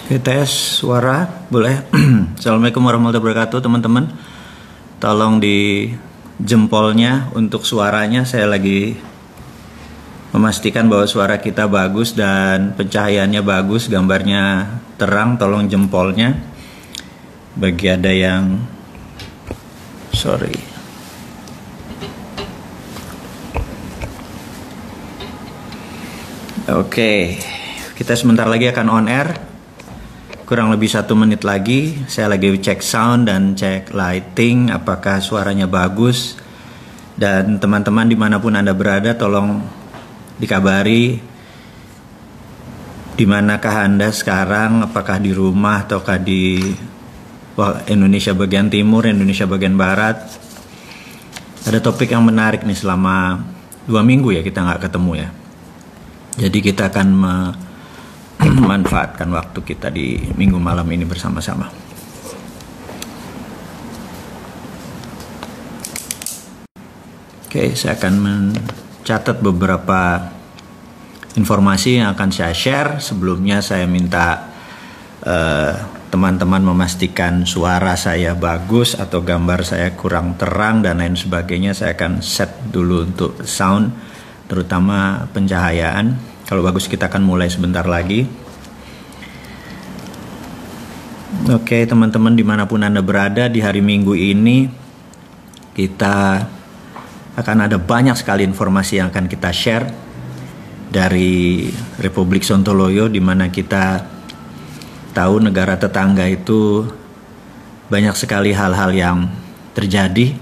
Oke, tes suara boleh. Assalamualaikum warahmatullahi wabarakatuh teman-teman. Tolong di jempolnya untuk suaranya. Saya lagi memastikan bahwa suara kita bagus dan pencahayaannya bagus, gambarnya terang. Tolong jempolnya. Bagi ada yang Oke, kita sebentar lagi akan on air. Kurang lebih 1 menit lagi. Saya lagi cek sound dan cek lighting, apakah suaranya bagus. Dan teman-teman dimanapun Anda berada, tolong dikabari dimanakah Anda sekarang, apakah di rumah ataukah di Indonesia bagian timur, Indonesia bagian barat. Ada topik yang menarik nih, selama 2 minggu ya kita nggak ketemu ya. Jadi kita akan memanfaatkan waktu kita di minggu malam ini bersama-sama. Oke, saya akan mencatat beberapa informasi yang akan saya share. Sebelumnya saya minta teman-teman memastikan suara saya bagus atau gambar saya kurang terang dan lain sebagainya. Saya akan set dulu untuk sound, terutama pencahayaan. Kalau bagus kita akan mulai sebentar lagi. Oke teman-teman dimanapun Anda berada, di hari Minggu ini kita akan ada banyak sekali informasi yang akan kita share dari Republik Sontoloyo, di mana kita tahu negara tetangga itu banyak sekali hal-hal yang terjadi.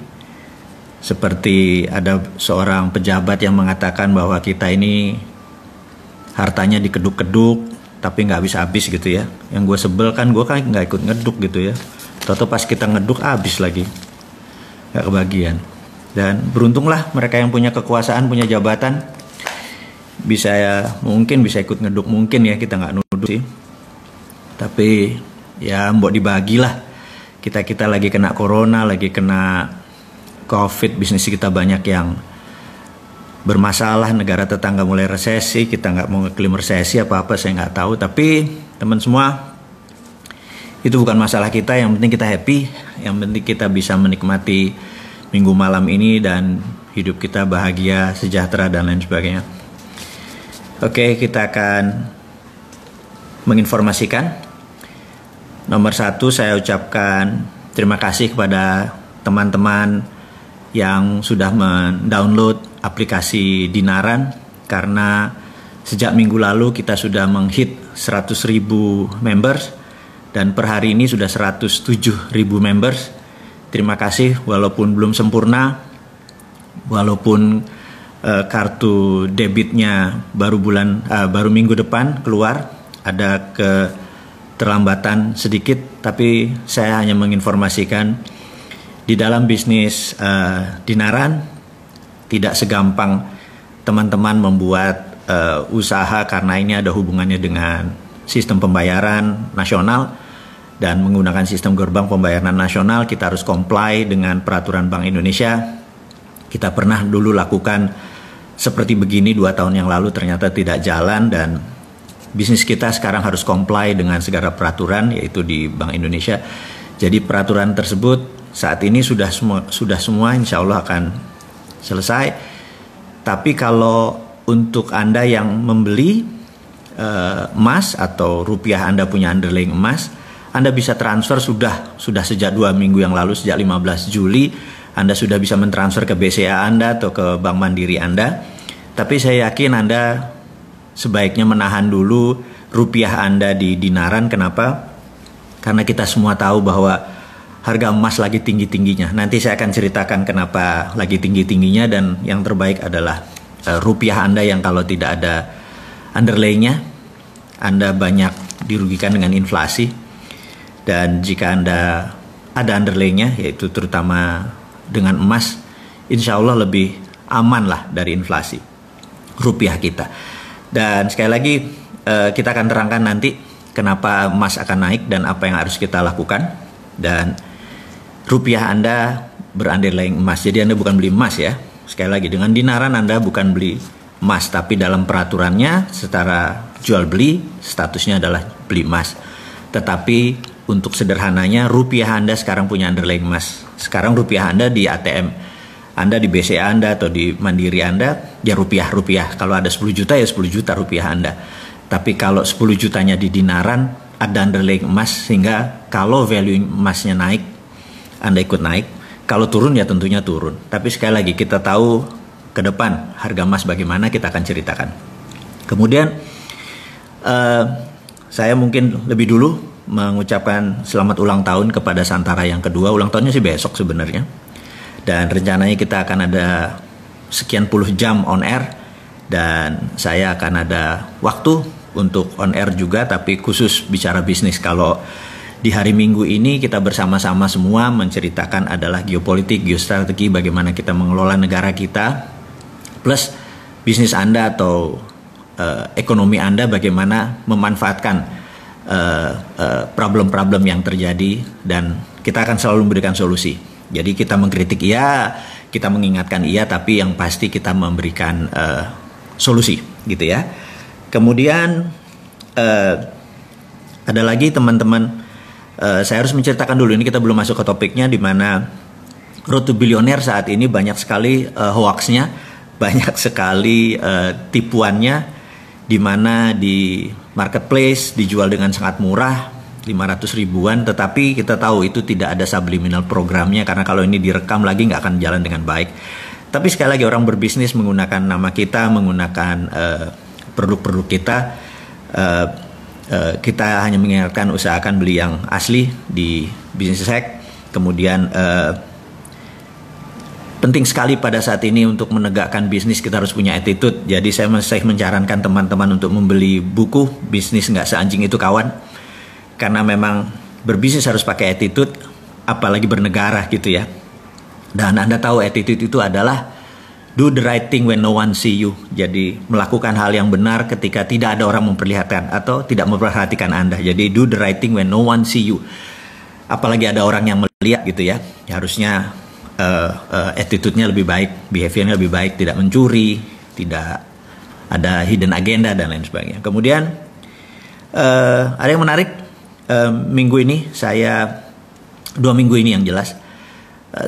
Seperti ada seorang pejabat yang mengatakan bahwa kita ini hartanya dikeduk-keduk tapi nggak habis-habis gitu ya. Yang gue sebel kan, gue kan nggak ikut ngeduk gitu ya. Toto pas kita ngeduk habis lagi, nggak kebagian. Dan beruntunglah mereka yang punya kekuasaan, punya jabatan, mungkin bisa ikut ngeduk, mungkin ya, kita nggak nuduh sih. Tapi ya mbok dibagilah. Kita lagi kena corona, lagi kena COVID, bisnis kita banyak yang bermasalah, negara tetangga mulai resesi, kita nggak mau ngeklaim resesi apa-apa, saya nggak tahu. Tapi teman semua, itu bukan masalah kita, yang penting kita happy, yang penting kita bisa menikmati minggu malam ini dan hidup kita bahagia, sejahtera dan lain sebagainya. Oke, kita akan menginformasikan. Nomor 1, saya ucapkan terima kasih kepada teman-teman yang sudah mendownload aplikasi Dinaran, karena sejak minggu lalu kita sudah menghit 100.000 members dan per hari ini sudah 107.000 members. Terima kasih, walaupun belum sempurna, walaupun kartu debitnya baru minggu depan keluar, ada keterlambatan sedikit, tapi saya hanya menginformasikan di dalam bisnis Dinaran tidak segampang teman-teman membuat usaha, karena ini ada hubungannya dengan sistem pembayaran nasional dan menggunakan sistem gerbang pembayaran nasional. Kita harus comply dengan peraturan Bank Indonesia. Kita pernah dulu lakukan seperti begini 2 tahun yang lalu, ternyata tidak jalan, dan bisnis kita sekarang harus comply dengan segala peraturan, yaitu di Bank Indonesia. Jadi peraturan tersebut saat ini sudah semua insya Allah akan selesai. Tapi kalau untuk Anda yang membeli emas atau rupiah, Anda punya underlying emas, Anda bisa transfer sudah sejak 2 minggu yang lalu, sejak 15 Juli Anda sudah bisa mentransfer ke BCA Anda atau ke Bank Mandiri Anda. Tapi saya yakin Anda sebaiknya menahan dulu rupiah Anda di Dinaran. Kenapa? Karena kita semua tahu bahwa harga emas lagi tinggi-tingginya. Nanti saya akan ceritakan kenapa lagi tinggi-tingginya, dan yang terbaik adalah rupiah Anda yang kalau tidak ada underlay-nya, Anda banyak dirugikan dengan inflasi. Dan jika Anda ada underlay-nya, yaitu terutama dengan emas, insya Allah lebih aman lah dari inflasi rupiah kita. Dan sekali lagi kita akan terangkan nanti kenapa emas akan naik dan apa yang harus kita lakukan. Dan rupiah Anda berunderlying emas, jadi Anda bukan beli emas ya. Sekali lagi, dengan Dinaran Anda bukan beli emas, tapi dalam peraturannya secara jual beli statusnya adalah beli emas. Tetapi untuk sederhananya, rupiah Anda sekarang punya underlying emas. Sekarang rupiah Anda di ATM Anda, di BCA Anda atau di Mandiri Anda, ya rupiah. Kalau ada 10 juta ya 10 juta rupiah Anda. Tapi kalau 10 jutanya di dinaran, ada underlying emas, sehingga kalau value emasnya naik, Anda ikut naik. Kalau turun ya tentunya turun. Tapi sekali lagi, kita tahu ke depan harga emas bagaimana, kita akan ceritakan. Kemudian saya mungkin lebih dulu mengucapkan selamat ulang tahun kepada Santara yang kedua. Ulang tahunnya sih besok sebenarnya. Dan rencananya kita akan ada sekian puluh jam on air. Dan saya akan ada waktu untuk on air juga, tapi khusus bicara bisnis. Kalau di hari Minggu ini kita bersama-sama semua menceritakan adalah geopolitik, geostrategi, bagaimana kita mengelola negara kita, plus bisnis Anda atau ekonomi Anda, bagaimana memanfaatkan problem-problem yang terjadi, dan kita akan selalu memberikan solusi. Jadi kita mengkritik iya, kita mengingatkan iya, tapi yang pasti kita memberikan solusi gitu ya. Kemudian ada lagi teman-teman, saya harus menceritakan dulu, ini kita belum masuk ke topiknya, di mana Road to Billionaire saat ini banyak sekali hoaxnya, banyak sekali tipuannya, di mana di marketplace dijual dengan sangat murah, 500 ribuan, tetapi kita tahu itu tidak ada subliminal programnya, karena kalau ini direkam lagi nggak akan jalan dengan baik. Tapi sekali lagi, orang berbisnis menggunakan nama kita, menggunakan produk-produk kita, kita hanya mengingatkan usahakan beli yang asli di Business Hack. Kemudian penting sekali pada saat ini untuk menegakkan bisnis, kita harus punya attitude. Jadi saya masih menyarankan teman-teman untuk membeli buku Bisnis Nggak Seanjing Itu Kawan, karena memang berbisnis harus pakai attitude, apalagi bernegara gitu ya. Dan Anda tahu attitude itu adalah do the right thing when no one see you. Jadi melakukan hal yang benar ketika tidak ada orang memperlihatkan atau tidak memperhatikan Anda. Jadi do the right thing when no one see you. Apalagi ada orang yang melihat gitu ya. Ya harusnya attitude-nya lebih baik, behavior-nya lebih baik, tidak mencuri, tidak ada hidden agenda dan lain sebagainya. Kemudian ada yang menarik, minggu ini saya 2 minggu ini yang jelas,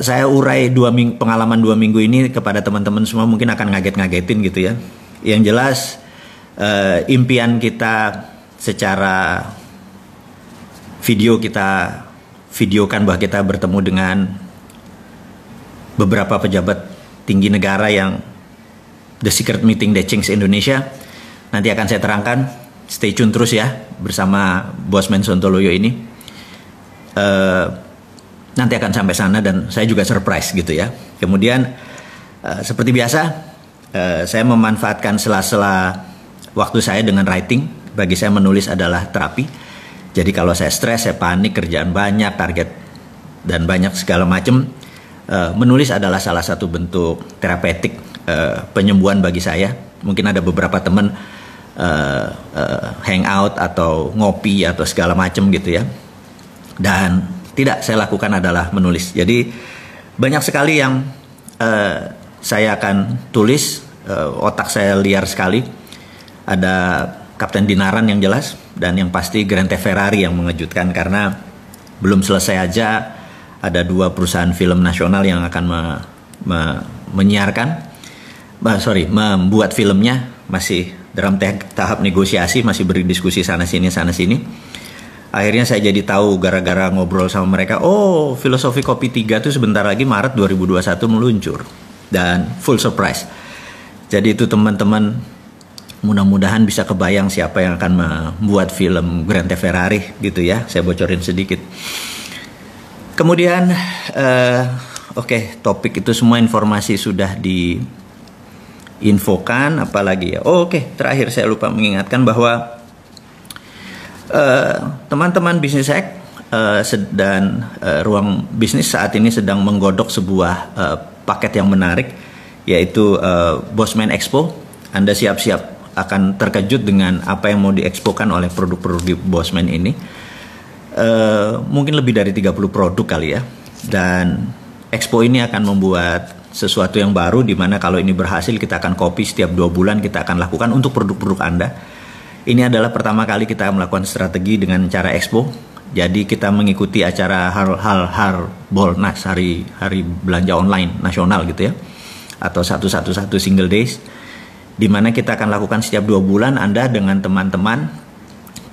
saya urai pengalaman 2 minggu ini kepada teman-teman semua, mungkin akan ngaget-ngagetin gitu ya. Yang jelas impian kita secara video, kita videokan bahwa kita bertemu dengan beberapa pejabat tinggi negara yang the secret meeting that changed Indonesia. Nanti akan saya terangkan, stay tune terus ya bersama Bosman Sontoloyo ini. Nanti akan sampai sana dan saya juga surprise gitu ya. Kemudian seperti biasa, saya memanfaatkan sela-sela waktu saya dengan writing. Bagi saya menulis adalah terapi. Jadi kalau saya stres, saya panik, kerjaan banyak, target dan banyak segala macam, menulis adalah salah satu bentuk terapeutik, penyembuhan bagi saya. Mungkin ada beberapa teman hangout atau ngopi atau segala macam gitu ya. Dan tidak saya lakukan adalah menulis. Jadi banyak sekali yang saya akan tulis. Otak saya liar sekali. Ada Kapten Dinaran yang jelas, dan yang pasti Grand Theft Ferrari yang mengejutkan, karena belum selesai aja ada 2 perusahaan film nasional yang akan membuat filmnya, masih dalam tahap negosiasi, masih berdiskusi sana sini. Akhirnya saya jadi tahu gara-gara ngobrol sama mereka, oh Filosofi Kopi 3 itu sebentar lagi Maret 2021 meluncur. Dan full surprise. Jadi itu teman-teman, mudah-mudahan bisa kebayang siapa yang akan membuat film Grand Theft Ferrari gitu ya. Saya bocorin sedikit. Kemudian, topik itu semua informasi sudah diinfokan, apalagi ya. Terakhir saya lupa mengingatkan bahwa teman-teman Business Hack dan ruang bisnis saat ini sedang menggodok sebuah paket yang menarik, yaitu Bosman Expo. Anda siap-siap akan terkejut dengan apa yang mau diekspokan oleh produk-produk di Bosman ini. Mungkin lebih dari 30 produk kali ya. Dan Expo ini akan membuat sesuatu yang baru, di mana kalau ini berhasil kita akan copy setiap 2 bulan, kita akan lakukan untuk produk-produk Anda. Ini adalah pertama kali kita melakukan strategi dengan cara expo. Jadi kita mengikuti acara Harbolnas, hari belanja online nasional gitu ya, atau 111 single days, di mana kita akan lakukan setiap 2 bulan. Anda dengan teman-teman,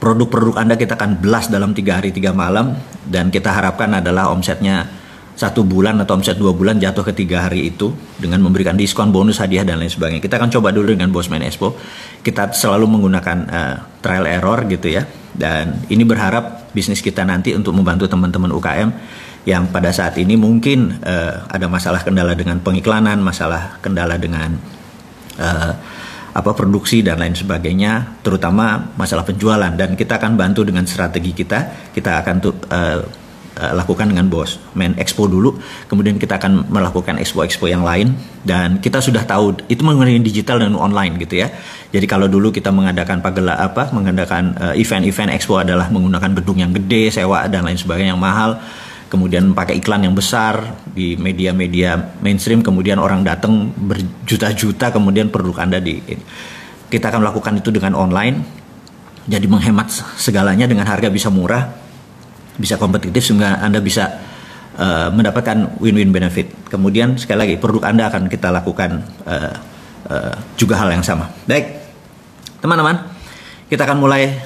produk-produk Anda kita akan blast dalam 3 hari 3 malam, dan kita harapkan adalah omsetnya 1 bulan atau omset 2 bulan jatuh ke 3 hari itu dengan memberikan diskon, bonus, hadiah dan lain sebagainya. Kita akan coba dulu dengan Bosman Expo. Kita selalu menggunakan trial error gitu ya, dan ini berharap bisnis kita nanti untuk membantu teman-teman UKM yang pada saat ini mungkin ada masalah kendala dengan pengiklanan, masalah kendala dengan produksi dan lain sebagainya, terutama masalah penjualan, dan kita akan bantu dengan strategi kita akan lakukan dengan Bosman Expo dulu, kemudian kita akan melakukan expo yang lain, dan kita sudah tahu itu mengenai digital dan online gitu ya. Jadi kalau dulu kita mengadakan event expo adalah menggunakan gedung yang gede, sewa dan lain sebagainya yang mahal, kemudian pakai iklan yang besar di media-media mainstream, kemudian orang datang berjuta-juta, kemudian produk Anda kita akan melakukan itu dengan online, jadi menghemat segalanya dengan harga bisa murah, bisa kompetitif, sehingga Anda bisa mendapatkan win-win benefit. Kemudian sekali lagi produk Anda akan kita lakukan juga hal yang sama. Baik teman-teman, kita akan mulai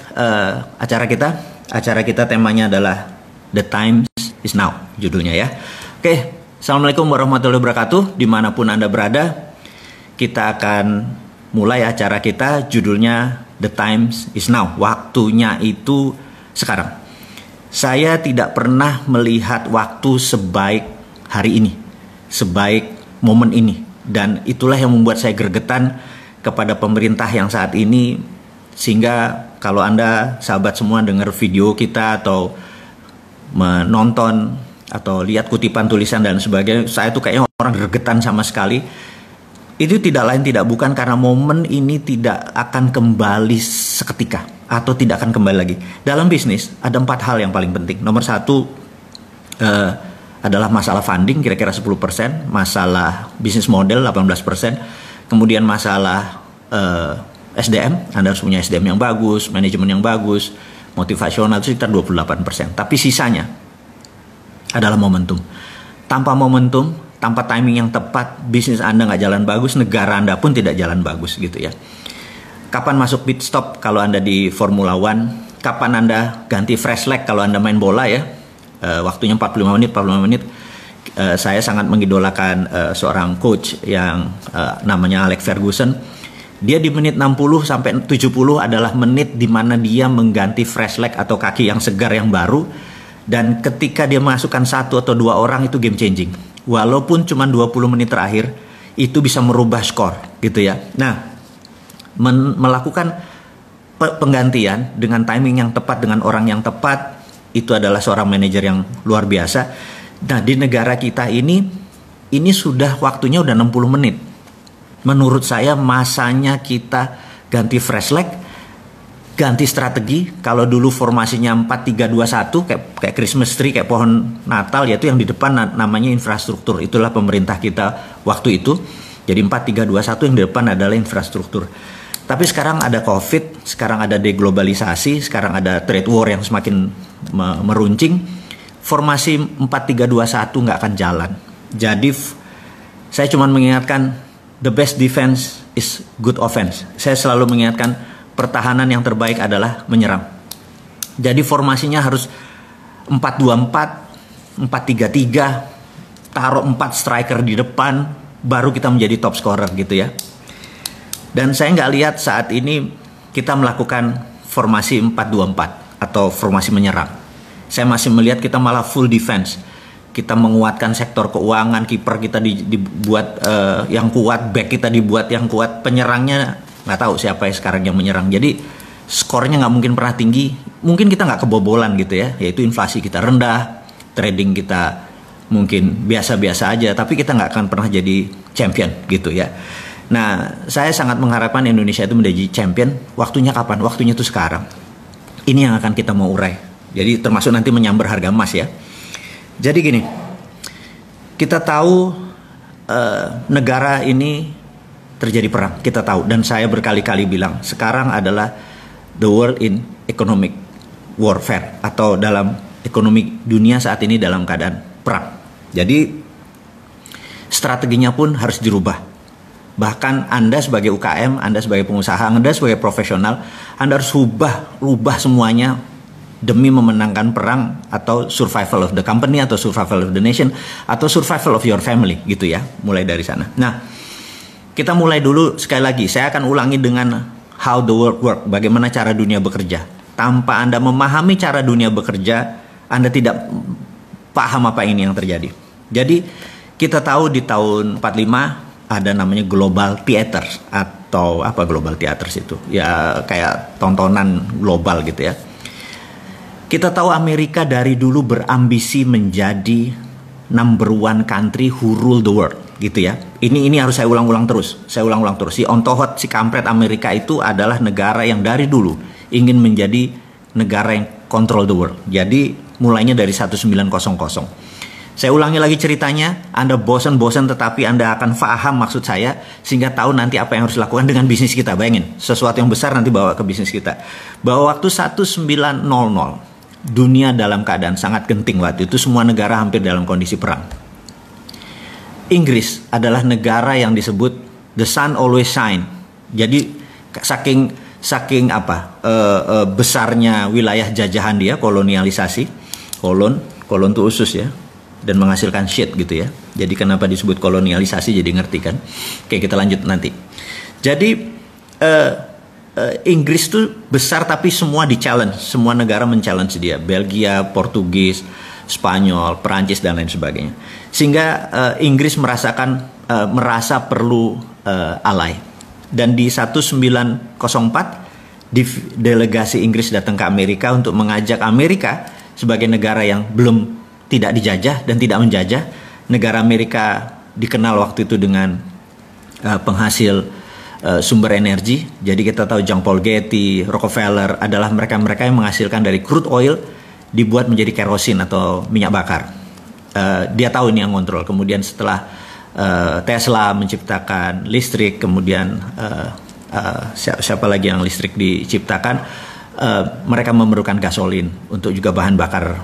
acara kita. Acara kita temanya adalah The Time is Now, judulnya ya. Oke, Assalamualaikum warahmatullahi wabarakatuh. Dimanapun Anda berada, kita akan mulai acara kita. Judulnya The Time is Now, waktunya itu sekarang. Saya tidak pernah melihat waktu sebaik hari ini, sebaik momen ini, dan itulah yang membuat saya gregetan kepada pemerintah yang saat ini. Sehingga kalau Anda sahabat semua dengar video kita atau menonton atau lihat kutipan tulisan dan sebagainya, saya tuh kayaknya orang gregetan sama sekali. Itu tidak lain tidak bukan karena momen ini tidak akan kembali seketika, atau tidak akan kembali lagi. Dalam bisnis ada 4 hal yang paling penting. Nomor 1 adalah masalah funding, kira-kira 10%, masalah bisnis model 18%, kemudian masalah SDM, Anda harus punya SDM yang bagus, manajemen yang bagus, motivasional itu sekitar 28%. Tapi sisanya adalah momentum. Tanpa momentum, tanpa timing yang tepat, bisnis Anda nggak jalan bagus, negara Anda pun tidak jalan bagus gitu ya. Kapan masuk pit stop kalau Anda di Formula One? Kapan Anda ganti fresh leg kalau Anda main bola ya? Waktunya 45 menit. Saya sangat mengidolakan seorang coach yang namanya Alex Ferguson. Dia di menit 60 sampai 70 adalah menit di mana dia mengganti fresh leg atau kaki yang segar yang baru. Dan ketika dia masukkan 1 atau 2 orang, itu game changing. Walaupun cuma 20 menit terakhir, itu bisa merubah skor gitu ya. Nah, melakukan penggantian dengan timing yang tepat, dengan orang yang tepat, itu adalah seorang manajer yang luar biasa. Nah, di negara kita ini sudah waktunya udah 60 menit. Menurut saya masanya kita ganti fresh leg, ganti strategi. Kalau dulu formasinya 4-3-2-1 kayak Christmas tree, kayak pohon Natal, yaitu yang di depan namanya infrastruktur. Itulah pemerintah kita waktu itu. Jadi 4-3-2-1, yang di depan adalah infrastruktur. Tapi sekarang ada COVID, sekarang ada deglobalisasi, sekarang ada trade war yang semakin meruncing. Formasi 4-3-2-1 nggak akan jalan. Jadi saya cuma mengingatkan, the best defense is good offense. Saya selalu mengingatkan, pertahanan yang terbaik adalah menyerang. Jadi formasinya harus 4-2-4, 4-3-3, taruh 4 striker di depan, baru kita menjadi top scorer gitu ya. Dan saya nggak lihat saat ini kita melakukan formasi 4-2-4 atau formasi menyerang. Saya masih melihat kita malah full defense. Kita menguatkan sektor keuangan, kiper kita dibuat yang kuat, back kita dibuat yang kuat, penyerangnya nggak tahu siapa sekarang yang menyerang. Jadi skornya nggak mungkin pernah tinggi. Mungkin kita nggak kebobolan gitu ya, yaitu inflasi kita rendah, trading kita mungkin biasa-biasa aja, tapi kita nggak akan pernah jadi champion gitu ya. Nah, saya sangat mengharapkan Indonesia itu menjadi champion. Waktunya kapan? Waktunya itu sekarang. Ini yang akan kita mau urai. Jadi termasuk nanti menyambar harga emas ya. Jadi gini, kita tahu negara ini terjadi perang, kita tahu, dan saya berkali-kali bilang sekarang adalah the world in economic warfare, atau dalam ekonomi dunia saat ini dalam keadaan perang. Jadi strateginya pun harus dirubah. Bahkan Anda sebagai UKM, Anda sebagai pengusaha, Anda sebagai profesional, Anda harus rubah semuanya demi memenangkan perang, atau survival of the company, atau survival of the nation, atau survival of your family, gitu ya. Mulai dari sana. Nah, kita mulai dulu sekali lagi. Saya akan ulangi dengan how the world work, bagaimana cara dunia bekerja. Tanpa Anda memahami cara dunia bekerja, Anda tidak paham apa ini yang terjadi. Jadi kita tahu di tahun 45 ada namanya global theaters, atau apa global theaters itu? Ya kayak tontonan global gitu ya. Kita tahu Amerika dari dulu berambisi menjadi number one country who rule the world, gitu ya. Ini harus saya ulang-ulang terus. Si ontohot, si kampret Amerika itu adalah negara yang dari dulu ingin menjadi negara yang control the world. Jadi mulainya dari 1900. Saya ulangi lagi ceritanya, Anda bosan-bosan tetapi Anda akan paham maksud saya, sehingga tahu nanti apa yang harus dilakukan dengan bisnis kita. Bayangin, sesuatu yang besar nanti bawa ke bisnis kita. Bahwa waktu 1900, dunia dalam keadaan sangat genting waktu itu, semua negara hampir dalam kondisi perang. Inggris adalah negara yang disebut the sun always shine. Jadi saking besarnya wilayah jajahan dia, kolonialisasi, kolon itu usus ya, dan menghasilkan shit gitu ya. Jadi kenapa disebut kolonialisasi, jadi ngerti kan? Oke, kita lanjut nanti. Jadi Inggris tuh besar tapi semua di-challenge, semua negara men-challenge dia, Belgia, Portugis, Spanyol, Perancis dan lain sebagainya. Sehingga Inggris merasa perlu ally. Dan di 1904 delegasi Inggris datang ke Amerika untuk mengajak Amerika sebagai negara yang belum tidak dijajah dan tidak menjajah. Negara Amerika dikenal waktu itu dengan penghasil sumber energi. Jadi kita tahu John Paul Getty, Rockefeller adalah mereka-mereka yang menghasilkan dari crude oil dibuat menjadi kerosin atau minyak bakar. Dia tahu ini yang kontrol. Kemudian setelah Tesla menciptakan listrik, kemudian siapa lagi yang listrik diciptakan, mereka memerlukan gasolin untuk juga bahan bakar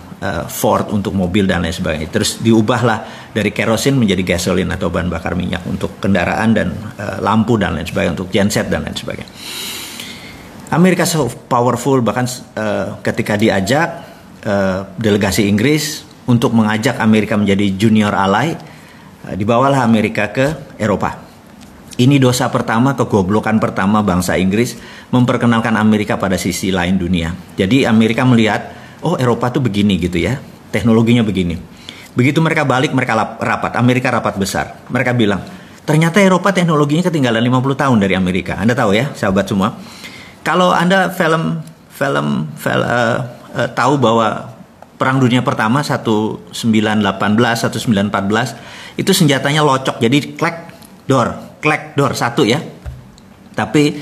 Ford untuk mobil dan lain sebagainya. Terus diubahlah dari kerosin menjadi gasolin atau bahan bakar minyak untuk kendaraan dan lampu dan lain sebagainya, untuk genset dan lain sebagainya. Amerika so powerful, bahkan ketika diajak delegasi Inggris untuk mengajak Amerika menjadi junior ally, dibawalah Amerika ke Eropa. Ini dosa pertama, kegoblokan pertama bangsa Inggris, memperkenalkan Amerika pada sisi lain dunia. Jadi Amerika melihat, oh Eropa tuh begini gitu ya, teknologinya begini. Begitu mereka balik, mereka rapat, Amerika rapat besar. Mereka bilang, ternyata Eropa teknologinya ketinggalan 50 tahun dari Amerika. Anda tahu ya, sahabat semua. Kalau Anda tahu bahwa Perang Dunia Pertama 1918, 1914, itu senjatanya locok, jadi klek door satu ya. Tapi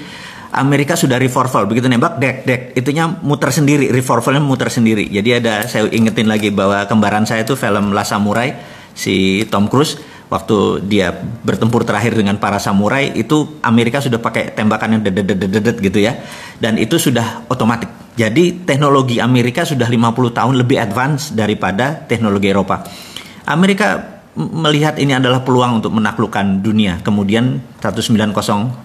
Amerika sudah revolver, begitu nembak dek itunya muter sendiri, revolvernya muter sendiri. Jadi saya ingetin lagi bahwa kembaran saya itu film Last Samurai, si Tom Cruise, waktu dia bertempur terakhir dengan para samurai, itu Amerika sudah pakai tembakan yang dedet gitu ya. Dan itu sudah otomatis. Jadi teknologi Amerika sudah 50 tahun lebih advance daripada teknologi Eropa. Amerika melihat ini adalah peluang untuk menaklukkan dunia. Kemudian 1906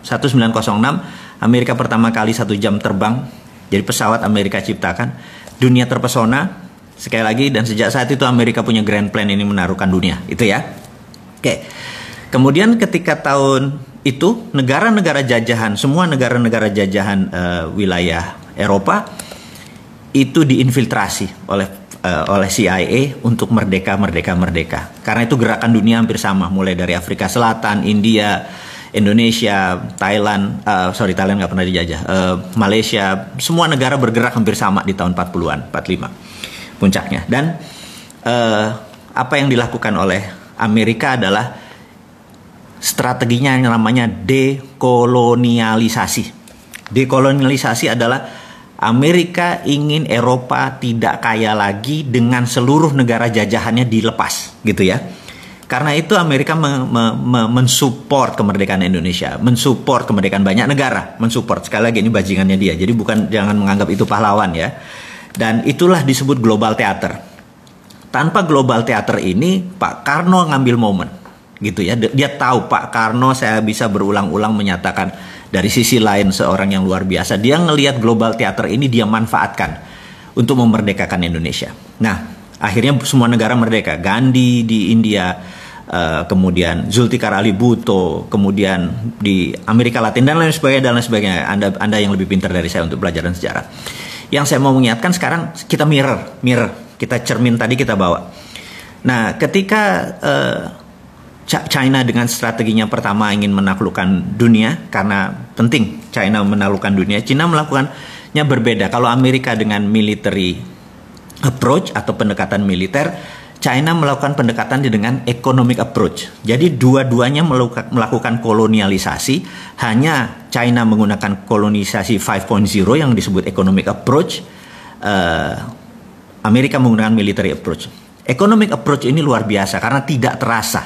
Amerika pertama kali 1 jam terbang, jadi pesawat Amerika ciptakan. Dunia terpesona sekali lagi, dan sejak saat itu Amerika punya grand plan ini menaklukkan dunia, itu ya. Oke. Kemudian ketika tahun itu negara-negara jajahan, semua negara-negara jajahan wilayah Eropa itu diinfiltrasi oleh CIA untuk merdeka. Karena itu gerakan dunia hampir sama, mulai dari Afrika Selatan, India, Indonesia, Thailand nggak pernah dijajah, Malaysia, semua negara bergerak hampir sama di tahun 40-an, 45 puncaknya. Dan apa yang dilakukan oleh Amerika adalah strateginya yang namanya dekolonialisasi. Dekolonialisasi adalah Amerika ingin Eropa tidak kaya lagi dengan seluruh negara jajahannya dilepas, gitu ya. Karena itu Amerika mensupport kemerdekaan Indonesia, mensupport kemerdekaan banyak negara, mensupport. Sekali lagi ini bajingannya dia. Jadi jangan menganggap itu pahlawan ya. Dan itulah disebut global theater. Tanpa global theater ini Pak Karno ngambil momen gitu ya. Dia tahu Pak Karno saya bisa berulang-ulang menyatakan dari sisi lain seorang yang luar biasa. Dia ngelihat global theater ini dia manfaatkan untuk memerdekakan Indonesia. Nah, akhirnya semua negara merdeka. Gandhi di India, kemudian Zulfikar Ali Bhutto, kemudian di Amerika Latin dan lain sebagainya. Anda yang lebih pintar dari saya untuk pelajaran sejarah. Yang saya mau mengingatkan sekarang kita mirror, kita cermin tadi kita bawa. Nah, ketika China dengan strateginya pertama ingin menaklukkan dunia, karena penting China menaklukkan dunia, China melakukannya berbeda. Kalau Amerika dengan military approach atau pendekatan militer, China melakukan pendekatan dengan economic approach. Jadi dua-duanya melakukan kolonialisasi. Hanya China menggunakan kolonisasi 5.0 yang disebut economic approach. Amerika menggunakan military approach. Economic approach ini luar biasa karena tidak terasa.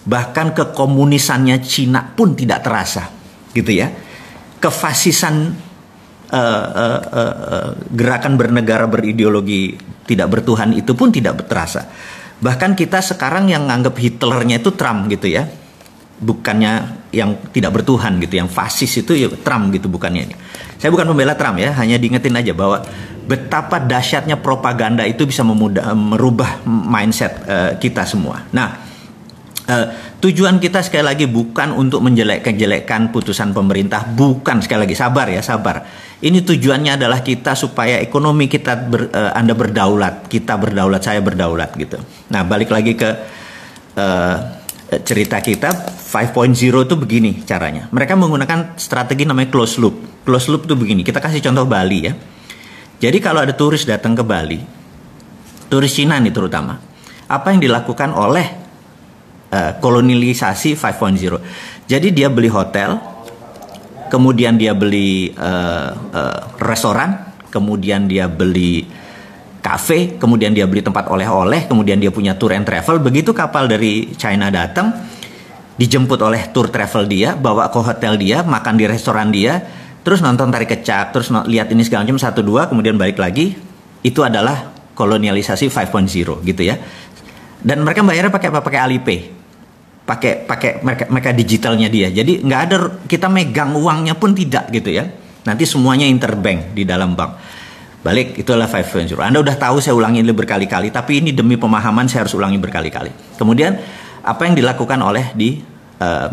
Bahkan kekomunisannya Cina pun tidak terasa, gitu ya. Kefasisan gerakan bernegara berideologi tidak bertuhan itu pun tidak terasa. Bahkan kita sekarang yang nganggap Hitlernya itu Trump gitu ya, bukannya yang tidak bertuhan gitu, yang fasis itu ya Trump gitu, bukannya ini. Saya bukan pembela Trump ya, hanya diingetin aja bahwa betapa dahsyatnya propaganda itu bisa merubah mindset kita semua. Nah, tujuan kita sekali lagi bukan untuk menjelek-jelekan putusan pemerintah, bukan, sekali lagi sabar ya, sabar. Ini tujuannya adalah kita supaya ekonomi kita Anda berdaulat, kita berdaulat, saya berdaulat gitu. Nah, balik lagi ke cerita kita 5.0 itu begini caranya. Mereka menggunakan strategi namanya closed loop. Closed loop itu begini. Kita kasih contoh Bali ya. Jadi kalau ada turis datang ke Bali, turis Cina nih terutama, apa yang dilakukan oleh kolonialisasi 5.0? Jadi dia beli hotel, kemudian dia beli restoran, kemudian dia beli kafe, kemudian dia beli tempat oleh-oleh, kemudian dia punya tour and travel. Begitu kapal dari China datang, dijemput oleh tour travel dia, bawa ke hotel dia, makan di restoran dia, terus nonton tari kecak, terus lihat ini segala macam 1-2, kemudian balik lagi. Itu adalah kolonialisasi 5.0 gitu ya. Dan mereka bayarnya pakai apa? Pakai Alipay. Pakai mereka digitalnya dia. Jadi nggak ada kita megang uangnya pun tidak gitu ya. Nanti semuanya interbank di dalam bank. Balik, itulah 5.0. Anda udah tahu, saya ulangi ini berkali-kali, tapi ini demi pemahaman saya harus ulangi berkali-kali. Kemudian apa yang dilakukan oleh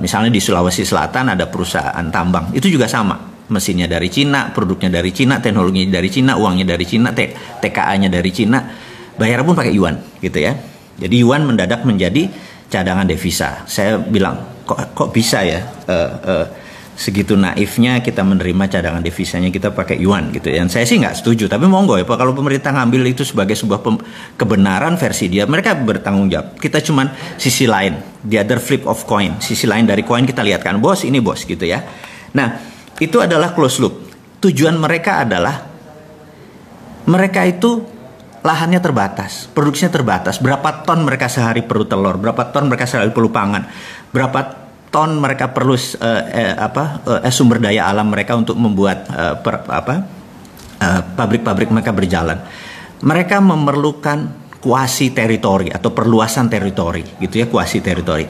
misalnya di Sulawesi Selatan ada perusahaan tambang, itu juga sama, mesinnya dari Cina, produknya dari Cina, teknologinya dari Cina, uangnya dari Cina, TKA-nya dari Cina, bayar pun pakai yuan gitu ya. Jadi yuan mendadak menjadi cadangan devisa. Saya bilang kok bisa ya segitu naifnya kita menerima cadangan devisanya kita pakai yuan gitu ya. Dan saya sih nggak setuju, tapi monggo ya Pak, kalau pemerintah ngambil itu sebagai sebuah kebenaran versi dia, mereka bertanggung jawab. Kita cuman sisi lain, the other flip of coin, sisi lain dari koin kita lihat kan, bos ini bos gitu ya. Nah, itu adalah close loop. Tujuan mereka adalah mereka itu lahannya terbatas, produksinya terbatas. Berapa ton mereka sehari perlu telur, berapa ton mereka sehari perlu pangan, berapa ton mereka perlu sumber daya alam mereka untuk membuat pabrik-pabrik mereka berjalan. Mereka memerlukan kuasi teritori atau perluasan teritori gitu ya, kuasi teritori.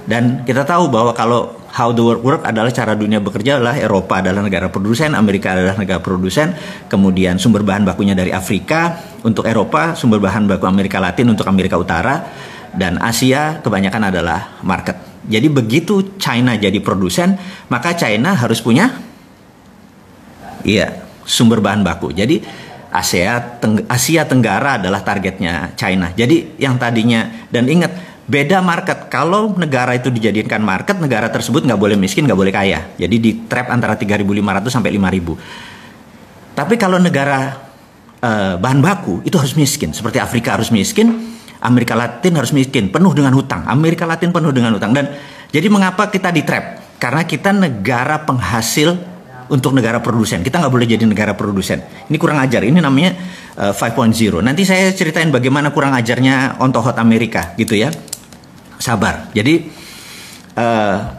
Dan kita tahu bahwa kalau how the world work adalah cara dunia bekerja adalah Eropa adalah negara produsen, Amerika adalah negara produsen, kemudian sumber bahan bakunya dari Afrika untuk Eropa, sumber bahan baku Amerika Latin untuk Amerika Utara, dan Asia kebanyakan adalah market. Jadi begitu China jadi produsen, maka China harus punya sumber bahan baku. Jadi Asia Tenggara adalah targetnya China. Jadi yang tadinya, dan ingat, beda market. Kalau negara itu dijadikan market, negara tersebut nggak boleh miskin, nggak boleh kaya. Jadi di trap antara 3.500 sampai 5.000. Tapi kalau negara bahan baku itu harus miskin. Seperti Afrika harus miskin, Amerika Latin harus miskin, penuh dengan hutang. Amerika Latin penuh dengan hutang. Dan jadi mengapa kita di trap? Karena kita negara penghasil untuk negara produsen. Kita nggak boleh jadi negara produsen. Ini kurang ajar. Ini namanya 5.0. Nanti saya ceritain bagaimana kurang ajarnya on to hot Amerika gitu ya. sabar. Jadi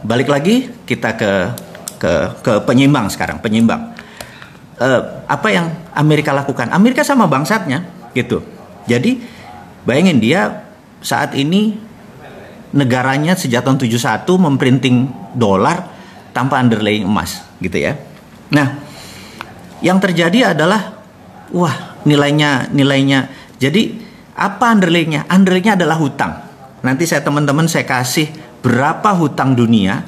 balik lagi kita ke penyeimbang sekarang, penyeimbang. Apa yang Amerika lakukan? Amerika sama bangsatnya gitu. Jadi bayangin dia saat ini negaranya sejak tahun 71 memprinting dolar tanpa underlying emas gitu ya. Nah, yang terjadi adalah nilainya. Jadi apa underlyingnya? Underlyingnya adalah hutang. Nanti saya kasih berapa hutang dunia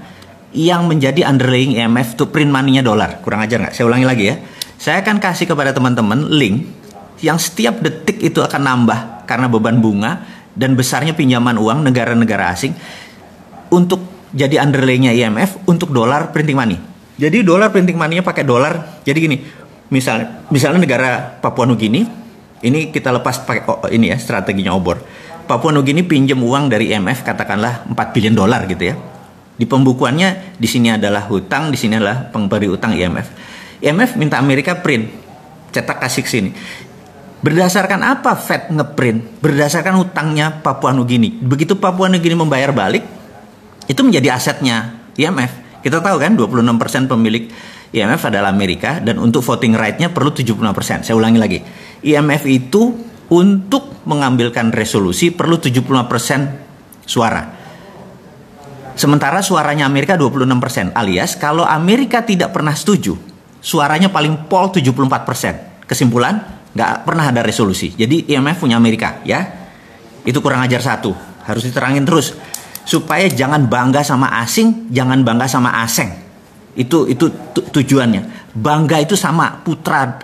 yang menjadi underlying IMF to print money-nya dolar. Kurang ajar nggak? Saya ulangi lagi ya. Saya akan kasih kepada teman-teman link yang setiap detik itu akan nambah karena beban bunga dan besarnya pinjaman uang negara-negara asing untuk jadi underlying-nya IMF untuk dolar printing money. Jadi dolar printing money-nya pakai dolar. Jadi gini, misalnya negara Papua Nugini, ini kita lepas pakai ini ya strateginya obor. Papua Nugini pinjam uang dari IMF katakanlah 4 billion dolar gitu ya. Di pembukuannya di sini adalah hutang, di sini adalah pemberi utang IMF. IMF minta Amerika print, cetak kasih ke sini. Berdasarkan apa Fed ngeprint? Berdasarkan hutangnya Papua Nugini. Begitu Papua Nugini membayar balik, itu menjadi asetnya IMF. Kita tahu kan 26% pemilik IMF adalah Amerika dan untuk voting right-nya perlu 75%. Saya ulangi lagi. IMF itu untuk mengambilkan resolusi perlu 75% suara. Sementara suaranya Amerika 26%, alias kalau Amerika tidak pernah setuju, suaranya paling pol 74%. Kesimpulan, nggak pernah ada resolusi. Jadi IMF punya Amerika, ya. Itu kurang ajar satu. Harus diterangin terus. Supaya jangan bangga sama asing, jangan bangga sama aseng. Itu tujuannya. Bangga itu sama putra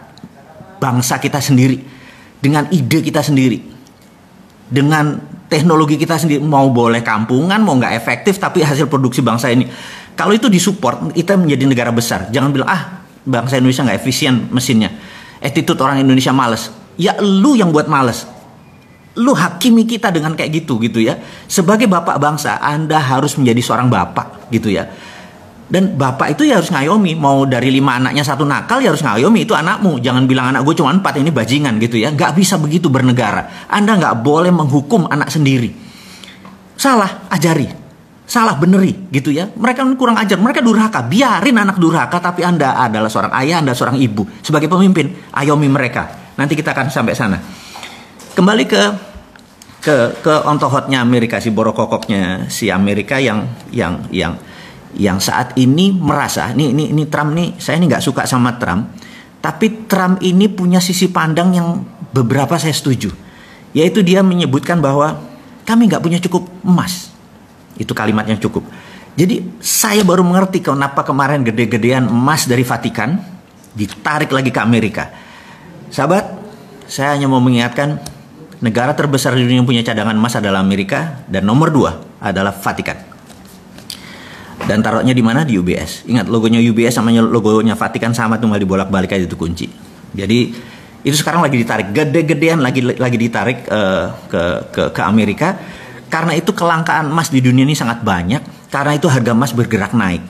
bangsa kita sendiri. Dengan ide kita sendiri. Dengan teknologi kita sendiri. Mau boleh kampungan, mau nggak efektif, tapi hasil produksi bangsa ini. Kalau itu disupport, kita menjadi negara besar. Jangan bilang, bangsa Indonesia nggak efisien mesinnya. Attitude orang Indonesia males. Ya lu yang buat males. Lu hakimi kita dengan kayak gitu ya. Sebagai bapak bangsa, Anda harus menjadi seorang bapak gitu ya. Dan bapak itu ya harus ngayomi. Mau dari 5 anaknya 1 nakal ya harus ngayomi. Itu anakmu. Jangan bilang anak gue cuma 4 ini bajingan gitu ya. Nggak bisa begitu bernegara. Anda nggak boleh menghukum anak sendiri. Salah, ajari. Salah beneri gitu ya. Mereka kurang ajar, mereka durhaka. Biarin anak durhaka, tapi Anda adalah seorang ayah, Anda seorang ibu. Sebagai pemimpin, ayomi mereka. Nanti kita akan sampai sana. Kembali ke ontohotnya Amerika, si borokokoknya si Amerika yang saat ini merasa ini Trump nih, saya ini nggak suka sama Trump, tapi Trump ini punya sisi pandang yang beberapa saya setuju, yaitu dia menyebutkan bahwa kami nggak punya cukup emas. Itu kalimatnya cukup. Jadi saya baru mengerti kenapa kemarin gede-gedean emas dari Vatikan ditarik lagi ke Amerika. Sahabat, saya hanya mau mengingatkan negara terbesar di dunia yang punya cadangan emas adalah Amerika dan nomor 2 adalah Vatikan. Dan taruhnya di mana? Di UBS. Ingat logonya UBS sama logonya Vatikan sama, tinggal dibolak-balik aja, itu kunci. Jadi itu sekarang lagi ditarik gede-gedean lagi ditarik ke Amerika. Karena itu kelangkaan emas di dunia ini sangat banyak. Karena itu harga emas bergerak naik.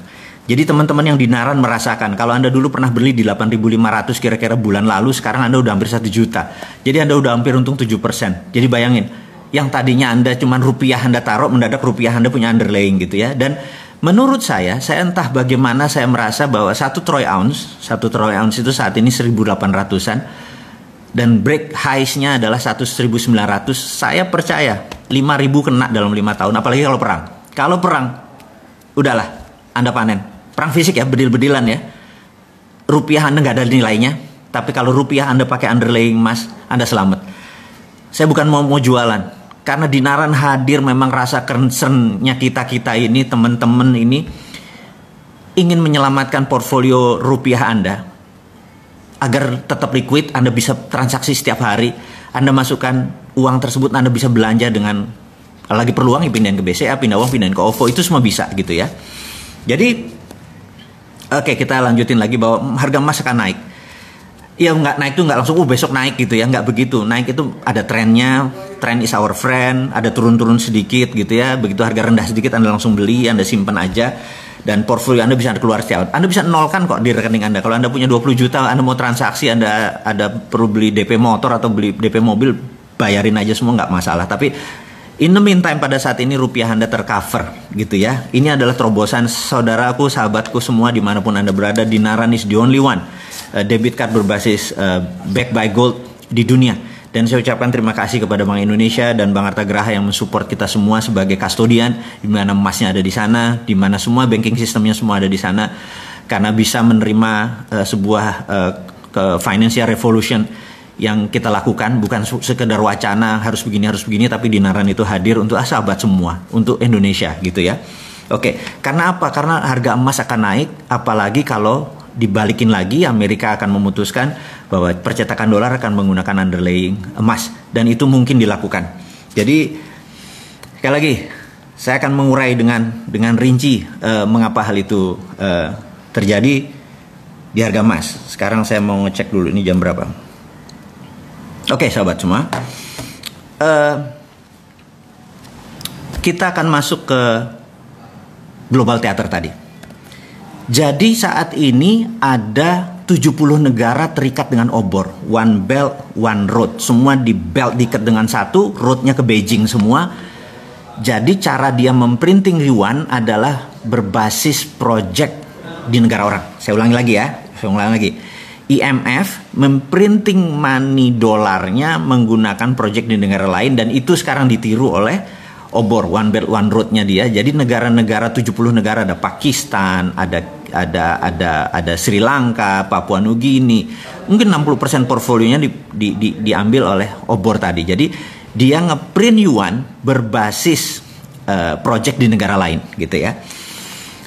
Jadi teman-teman yang di Naran merasakan. Kalau Anda dulu pernah beli di 8.500 kira-kira bulan lalu, sekarang Anda udah hampir 1 juta. Jadi Anda udah hampir untung 7%. Jadi bayangin, yang tadinya Anda cuman rupiah Anda taruh, mendadak rupiah Anda punya underlying gitu ya. Dan menurut saya entah bagaimana saya merasa bahwa 1 troy ounce itu saat ini 1.800-an. Dan break highs-nya adalah 1.900. Saya percaya 5.000 kena dalam 5 tahun. Apalagi kalau perang. Kalau perang, udahlah, Anda panen. Perang fisik ya, bedil-bedilan ya. Rupiah Anda nggak ada nilainya. Tapi kalau rupiah Anda pakai underlying emas, Anda selamat. Saya bukan mau jualan. Karena di Naran hadir memang rasa concern-nya kita ini, teman-teman ini ingin menyelamatkan portfolio rupiah Anda. Agar tetap liquid, Anda bisa transaksi setiap hari. Anda masukkan uang tersebut, Anda bisa belanja dengan, lagi perlu uang, pindahin ke BCA, pindah uang, pindahin ke OVO, itu semua bisa gitu ya. Jadi, oke, kita lanjutin lagi bahwa harga emas akan naik. Ya nggak naik tuh nggak langsung, besok naik gitu ya, nggak begitu. Naik itu ada trennya, trend is our friend, ada turun-turun sedikit gitu ya. Begitu harga rendah sedikit, Anda langsung beli, Anda simpan aja. Dan portfolio Anda bisa keluar setiap. Anda bisa nolkan kok di rekening Anda. Kalau Anda punya 20 juta, Anda mau transaksi, Anda perlu beli DP motor atau beli DP mobil, bayarin aja semua, nggak masalah. Tapi In the meantime, pada saat ini rupiah Anda tercover gitu ya. Ini adalah terobosan saudaraku, sahabatku semua dimanapun Anda berada. Dinaran is the only one debit card berbasis backed by gold di dunia. Dan saya ucapkan terima kasih kepada Bank Indonesia dan Bang Arta Graha yang mensupport kita semua sebagai kustodian, di mana emasnya ada di sana, di mana semua banking sistemnya semua ada di sana, karena bisa menerima sebuah financial revolution yang kita lakukan, bukan sekedar wacana harus begini, tapi Dinaran itu hadir untuk sahabat semua, untuk Indonesia gitu ya. Oke, karena apa? Karena harga emas akan naik, apalagi kalau dibalikin lagi, Amerika akan memutuskan bahwa percetakan dolar akan menggunakan underlying emas, dan itu mungkin dilakukan. Jadi sekali lagi saya akan mengurai dengan rinci mengapa hal itu terjadi di harga emas. Sekarang saya mau ngecek dulu ini jam berapa. Oke, sahabat semua, kita akan masuk ke global theater tadi. Jadi saat ini ada 70 negara terikat dengan obor, one belt, one road. Semua di belt diikat dengan satu, roadnya ke Beijing semua. Jadi cara dia memprinting yuan adalah berbasis project di negara orang. Saya ulangi lagi ya, IMF memprinting money dolarnya menggunakan project di negara lain, dan itu sekarang ditiru oleh obor, one belt one road-nya dia. Jadi negara-negara 70 negara, ada Pakistan, ada Sri Lanka, Papua Nugini, mungkin 60% portfolionya diambil oleh obor tadi. Jadi dia ngeprint yuan berbasis project di negara lain gitu ya.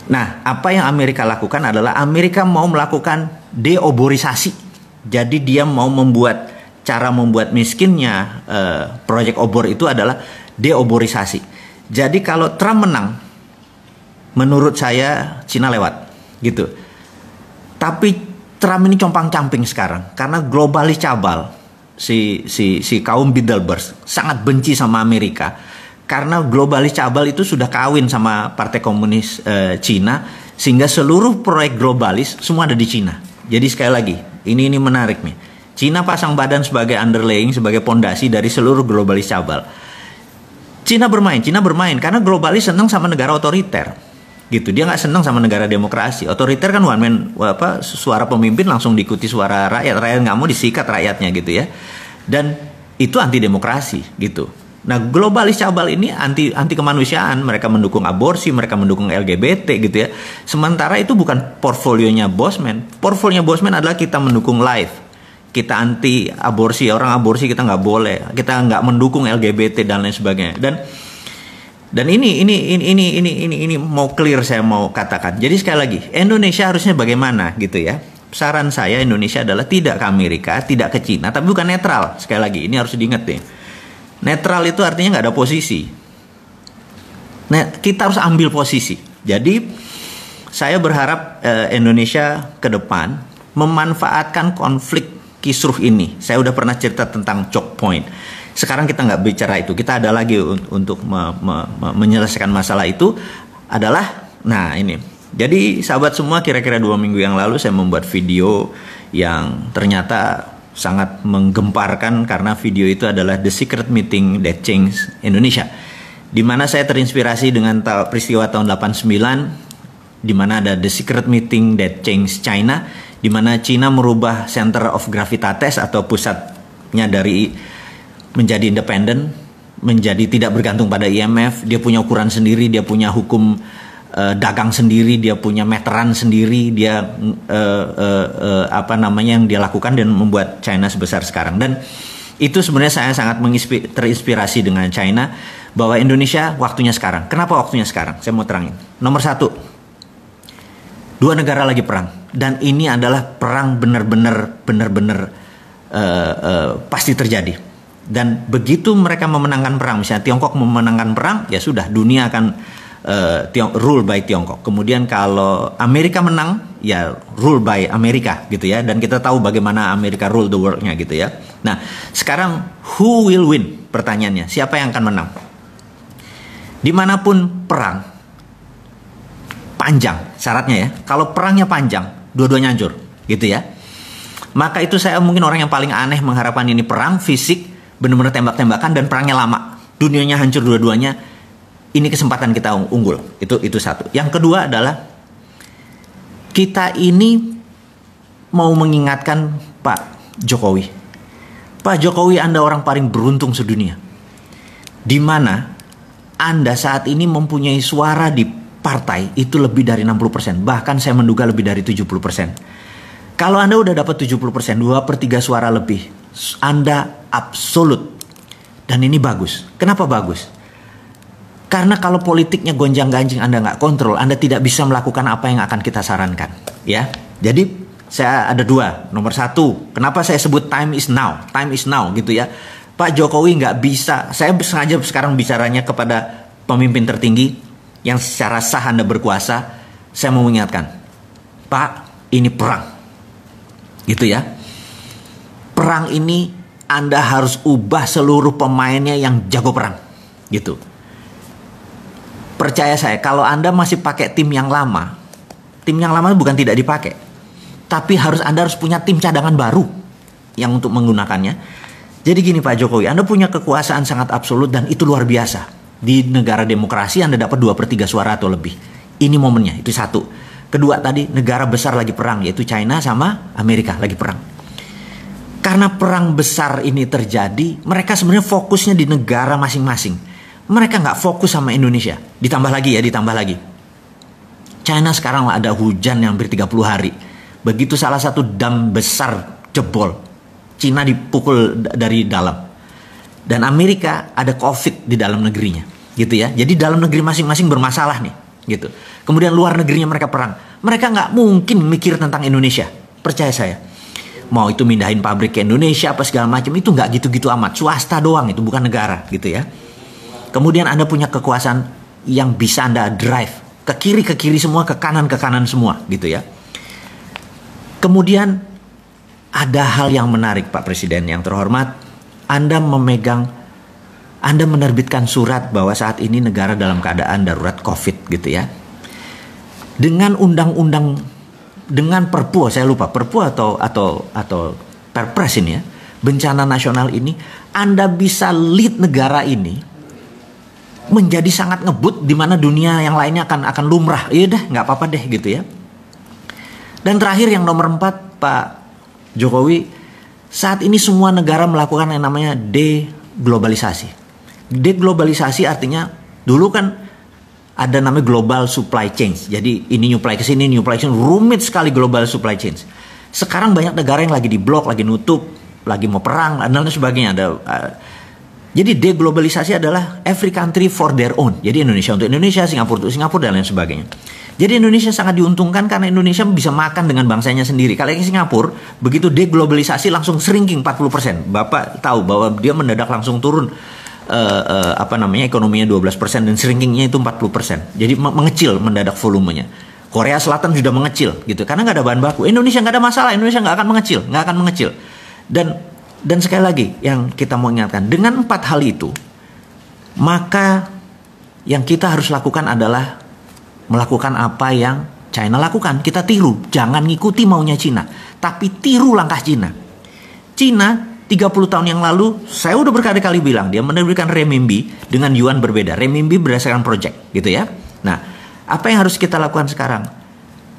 Nah, apa yang Amerika lakukan adalah Amerika mau melakukan deoborisasi. Jadi dia mau cara membuat miskinnya proyek obor itu adalah deoborisasi. Jadi kalau Trump menang, menurut saya Cina lewat gitu. Tapi Trump ini compang-camping sekarang karena globalis cabal, si kaum Bilderberg sangat benci sama Amerika. Karena globalis cabal itu sudah kawin sama Partai Komunis Cina, sehingga seluruh proyek globalis semua ada di Cina. Jadi sekali lagi, ini menarik nih. Cina pasang badan sebagai underlying, sebagai pondasi dari seluruh globalis cabal. Cina bermain karena globalis senang sama negara otoriter. Gitu, dia nggak senang sama negara demokrasi. Otoriter kan one man, suara pemimpin langsung diikuti suara rakyat nggak mau disikat rakyatnya gitu ya. Dan itu anti demokrasi gitu. Nah, globalis cabal ini anti kemanusiaan, mereka mendukung aborsi, mereka mendukung LGBT gitu ya. Sementara itu bukan portfolionya Bosman. Portfolionya Bosman adalah kita mendukung life, kita anti aborsi, orang aborsi kita nggak boleh, kita nggak mendukung LGBT dan lain sebagainya. Dan ini mau clear, saya mau katakan. Jadi sekali lagi, Indonesia harusnya bagaimana gitu ya. Saran saya, Indonesia adalah tidak ke Amerika, tidak ke Cina, tapi bukan netral. Sekali lagi, ini harus diingat deh. Netral itu artinya nggak ada posisi. Nah, kita harus ambil posisi. Jadi saya berharap Indonesia ke depan memanfaatkan konflik kisruh ini. Saya udah pernah cerita tentang choke point. Sekarang kita nggak bicara itu. Kita ada lagi untuk menyelesaikan masalah itu adalah, nah ini. Jadi sahabat semua, kira-kira 2 minggu yang lalu saya membuat video yang ternyata sangat menggemparkan, karena video itu adalah The Secret Meeting That Changed Indonesia, di mana saya terinspirasi dengan peristiwa tahun 89, di mana ada The Secret Meeting That Changed China, di mana China merubah center of gravitatis atau pusatnya dari menjadi independen, menjadi tidak bergantung pada IMF. Dia punya ukuran sendiri, dia punya hukum dagang sendiri, dia punya meteran sendiri, dia yang dia lakukan dan membuat China sebesar sekarang. Dan itu sebenarnya saya sangat terinspirasi dengan China, bahwa Indonesia waktunya sekarang. Kenapa waktunya sekarang? Saya mau terangin. Nomor 1, 2 negara lagi perang, dan ini adalah perang benar-benar pasti terjadi. Dan begitu mereka memenangkan perang, misalnya Tiongkok memenangkan perang, ya sudah, dunia akan rule by Tiongkok. Kemudian kalau Amerika menang, ya rule by Amerika gitu ya. Dan kita tahu bagaimana Amerika rule the world-nya gitu ya. Nah, sekarang who will win? Pertanyaannya, siapa yang akan menang? Dimanapun perang, panjang syaratnya ya. Kalau perangnya panjang, dua-duanya hancur gitu ya. Maka itu saya mungkin orang yang paling aneh mengharapkan ini perang fisik, benar-benar tembak-tembakan, dan perangnya lama. dunianya hancur dua-duanya, ini kesempatan kita unggul. Itu satu. Yang kedua adalah kita ini mau mengingatkan Pak Jokowi. Pak Jokowi, Anda orang paling beruntung sedunia. Di mana Anda saat ini mempunyai suara di partai itu lebih dari 60%. Bahkan saya menduga lebih dari 70%. Kalau Anda udah dapat 70%, 2/3 suara lebih, Anda absolut. Dan ini bagus. Kenapa bagus? Karena kalau politiknya gonjang-ganjing Anda nggak kontrol, Anda tidak bisa melakukan apa yang akan kita sarankan. Ya, jadi saya ada dua. Nomor satu, kenapa saya sebut time is now gitu ya. Pak Jokowi nggak bisa, saya sengaja sekarang bicaranya kepada pemimpin tertinggi yang secara sah Anda berkuasa. Saya mau mengingatkan, Pak, ini perang. Gitu ya. Perang ini Anda harus ubah seluruh pemainnya yang jago perang. Gitu. Percaya saya, kalau Anda masih pakai tim yang lama bukan tidak dipakai. Tapi Anda harus punya tim cadangan baru yang untuk menggunakannya. Jadi gini Pak Jokowi, Anda punya kekuasaan sangat absolut dan itu luar biasa. Di negara demokrasi Anda dapat 2/3 suara atau lebih. Ini momennya, itu satu. Kedua tadi, negara besar lagi perang, yaitu China sama Amerika lagi perang. Karena perang besar ini terjadi, mereka sebenarnya fokusnya di negara masing-masing. Mereka nggak fokus sama Indonesia. Ditambah lagi. China sekarang ada hujan yang hampir 30 hari. Begitu salah satu dam besar jebol, China dipukul dari dalam. Dan Amerika ada COVID di dalam negerinya. Gitu ya. Jadi dalam negeri masing-masing bermasalah nih. Gitu. Kemudian luar negerinya mereka perang. Mereka nggak mungkin mikir tentang Indonesia. Percaya saya. Mau itu mindahin pabrik ke Indonesia apa segala macam, itu nggak gitu-gitu amat. Swasta doang, itu bukan negara. Gitu ya. Kemudian Anda punya kekuasaan yang bisa Anda drive ke kiri semua, ke kanan semua, gitu ya. Kemudian ada hal yang menarik Pak Presiden yang terhormat, Anda menerbitkan surat bahwa saat ini negara dalam keadaan darurat COVID, gitu ya. Dengan undang-undang, dengan Perpu, saya lupa Perpu atau Perpres ini ya, bencana nasional ini, Anda bisa lead negara ini menjadi sangat ngebut, di mana dunia yang lainnya akan lumrah. Iya dah, nggak apa-apa deh gitu ya. Dan terakhir yang nomor 4, Pak Jokowi, saat ini semua negara melakukan yang namanya deglobalisasi. Deglobalisasi artinya dulu kan ada namanya global supply chain. Jadi ini nyuplai ke sini, nyuplai ke sini, rumit sekali global supply chain. Sekarang banyak negara yang lagi diblok, lagi nutup, lagi mau perang dan lain sebagainya. Jadi deglobalisasi adalah every country for their own. Jadi Indonesia untuk Indonesia, Singapura untuk Singapura dan lain sebagainya. Jadi Indonesia sangat diuntungkan karena Indonesia bisa makan dengan bangsanya sendiri. Kalau yang Singapura begitu deglobalisasi langsung shrinking 40%. Bapak tahu bahwa dia mendadak langsung turun ekonominya 12% dan shrinkingnya itu 40%. Jadi mengecil mendadak volumenya. Korea Selatan sudah mengecil gitu karena nggak ada bahan baku. Indonesia nggak ada masalah, Indonesia nggak akan mengecil. Dan sekali lagi yang kita mau ingatkan, dengan 4 hal itu, maka yang kita harus lakukan adalah melakukan apa yang China lakukan. Kita tiru, jangan ngikuti maunya China, tapi tiru langkah China. China 30 tahun yang lalu, saya udah berkali-kali bilang, dia menerbitkan renminbi dengan yuan berbeda. Renminbi berdasarkan project, gitu ya. Nah, apa yang harus kita lakukan sekarang?